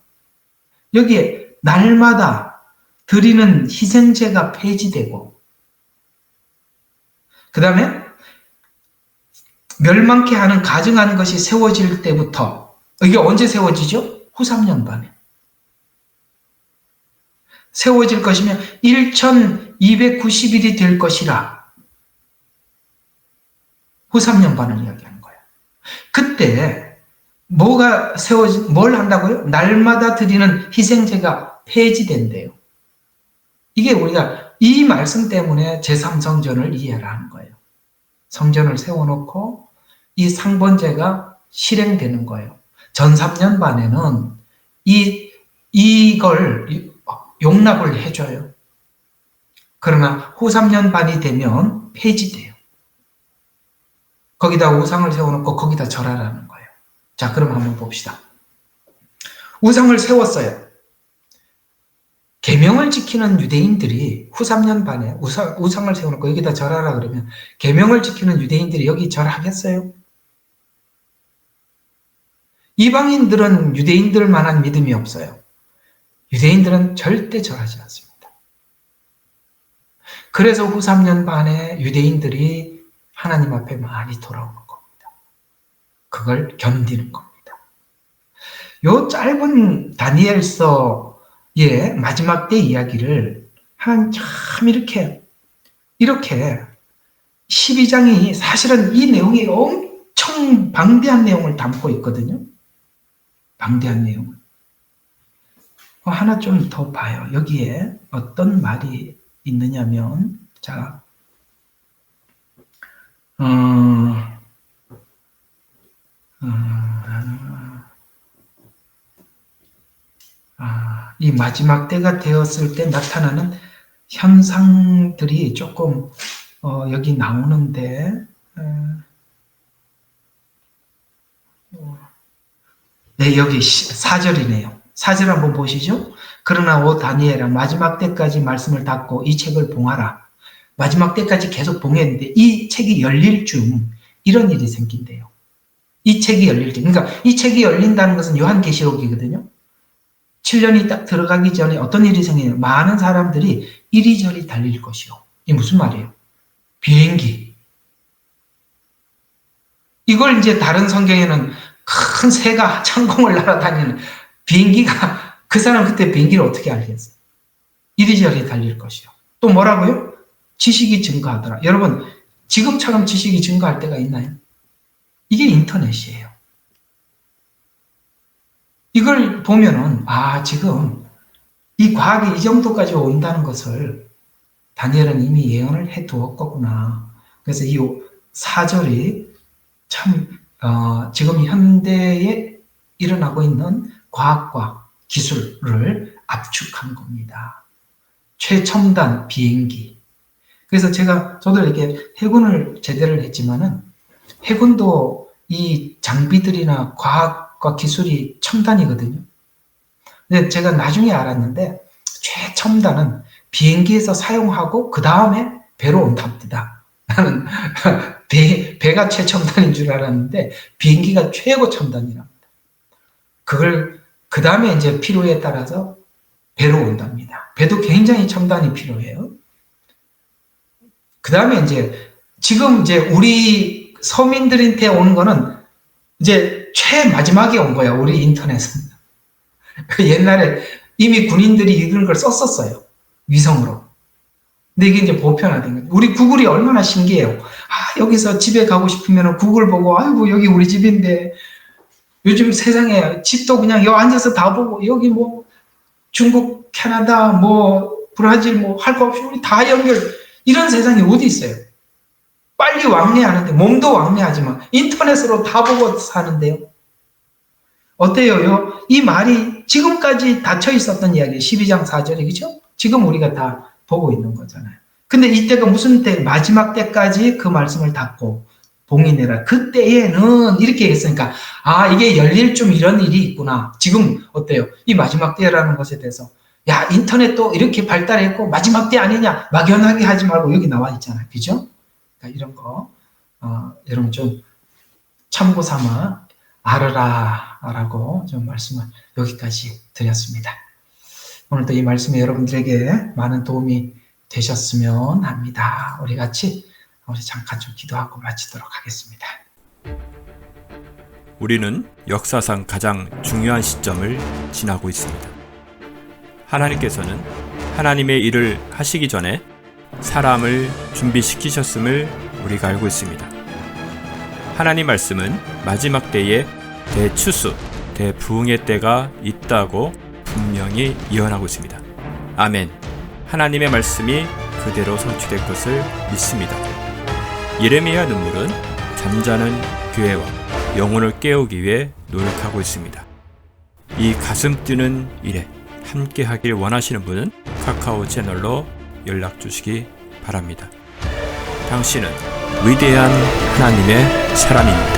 여기에 날마다 드리는 희생제가 폐지되고 그 다음에 멸망케 하는 가증한 것이 세워질 때부터 이게 언제 세워지죠? 후 3년 반에. 세워질 것이면 1290일이 될 것이라. 후 3년 반을 이야기하는 거예요. 그때 뭘 한다고요? 날마다 드리는 희생제가 폐지된대요. 이게 우리가 이 말씀 때문에 제3성전을 이해하라 하는 거예요. 성전을 세워놓고 이 상번제가 실행되는 거예요. 전 3년 반에는 이걸 용납을 해줘요. 그러나 후 3년 반이 되면 폐지돼요. 거기다 우상을 세워놓고 거기다 절하라는 거예요. 자, 그럼 한번 봅시다. 우상을 세웠어요. 계명을 지키는 유대인들이 후 3년 반에 우상을 세워놓고 여기다 절하라 그러면 계명을 지키는 유대인들이 여기 절하겠어요? 이방인들은 유대인들만한 믿음이 없어요. 유대인들은 절대 절하지 않습니다. 그래서 후 3년 반에 유대인들이 하나님 앞에 많이 돌아오는 겁니다. 그걸 견디는 겁니다. 요 짧은 다니엘서의 마지막 때 이야기를 참 이렇게 12장이 사실은 이 내용이 엄청 방대한 내용을 담고 있거든요. 방대한 내용을. 하나 좀 더 봐요. 여기에 어떤 말이 있느냐면, 자, 이 마지막 때가 되었을 때 나타나는 현상들이 조금 여기 나오는데, 네, 여기 4절이네요. 4절 한번 보시죠. 그러나 오 다니엘아 마지막 때까지 말씀을 닫고 이 책을 봉하라. 마지막 때까지 계속 봉했는데 이 책이 열릴 중 이런 일이 생긴대요. 이 책이 열릴 때. 그러니까 이 책이 열린다는 것은 요한계시록이거든요. 7년이 딱 들어가기 전에 어떤 일이 생기냐면 많은 사람들이 이리저리 달릴 것이요. 이게 무슨 말이에요? 비행기. 이걸 이제 다른 성경에는 큰 새가 창공을 날아다니는 비행기가 그 사람 그때 비행기를 어떻게 알겠어요? 이리저리 달릴 것이요. 또 뭐라고요? 지식이 증가하더라. 여러분 지금처럼 지식이 증가할 때가 있나요? 이게 인터넷이에요. 이걸 보면은 지금 이 과학이 이 정도까지 온다는 것을 다니엘은 이미 예언을 해두었구나. 그래서 이 4절이 참 지금 현대에 일어나고 있는 과학과 기술을 압축한 겁니다. 최첨단 비행기. 그래서 저도 이렇게 해군을 제대를 했지만은 해군도 이 장비들이나 과학과 기술이 첨단이거든요. 근데 제가 나중에 알았는데 최첨단은 비행기에서 사용하고 그 다음에 배로 온답니다. 나는 배가 최첨단인 줄 알았는데 비행기가 최고 첨단이랍니다. 그걸 그 다음에 이제 필요에 따라서 배로 온답니다. 배도 굉장히 첨단이 필요해요. 그 다음에 이제 지금 이제 우리 서민들한테 오는 거는 이제 마지막에 온 거야. 우리 인터넷은. 옛날에 이미 군인들이 이런 걸 썼었어요. 위성으로. 근데 이게 이제 보편화된 거예요. 우리 구글이 얼마나 신기해요. 여기서 집에 가고 싶으면 구글 보고, 아이고, 여기 우리 집인데, 요즘 세상에 집도 그냥 여기 앉아서 다 보고, 여기 뭐, 중국, 캐나다, 뭐, 브라질, 뭐, 할 거 없이 우리 다 연결, 이런 세상이 어디 있어요? 빨리 왕래하는데, 몸도 왕래하지만, 인터넷으로 다 보고 사는데요. 어때요? 이 말이 지금까지 닫혀 있었던 이야기, 12장 4절이, 그죠? 지금 우리가 다 보고 있는 거잖아요. 근데 이때가 무슨 때, 마지막 때까지 그 말씀을 닫고 봉인해라. 그때에는 이렇게 했으니까, 이게 열릴 좀 이런 일이 있구나. 지금 어때요? 이 마지막 때라는 것에 대해서, 야, 인터넷도 이렇게 발달했고 마지막 때 아니냐? 막연하게 하지 말고 여기 나와 있잖아요. 그죠? 그러니까 이런 거, 여러분 좀 참고 삼아 알아라 라고 좀 말씀을 여기까지 드렸습니다. 오늘도 이 말씀이 여러분들에게 많은 도움이 되셨으면 합니다. 우리 같이 우리 잠깐 좀 기도하고 마치도록 하겠습니다. 우리는 역사상 가장 중요한 시점을 지나고 있습니다. 하나님께서는 하나님의 일을 하시기 전에 사람을 준비시키셨음을 우리가 알고 있습니다. 하나님 말씀은 마지막 때에 대추수, 대부흥의 때가 있다고 분명히 예언하고 있습니다. 아멘. 하나님의 말씀이 그대로 성취될 것을 믿습니다. 예레미야 눈물은 잠자는 교회와 영혼을 깨우기 위해 노력하고 있습니다. 이 가슴 뛰는 일에 함께 하길 원하시는 분은 카카오 채널로 연락 주시기 바랍니다. 당신은 위대한 하나님의 사람입니다.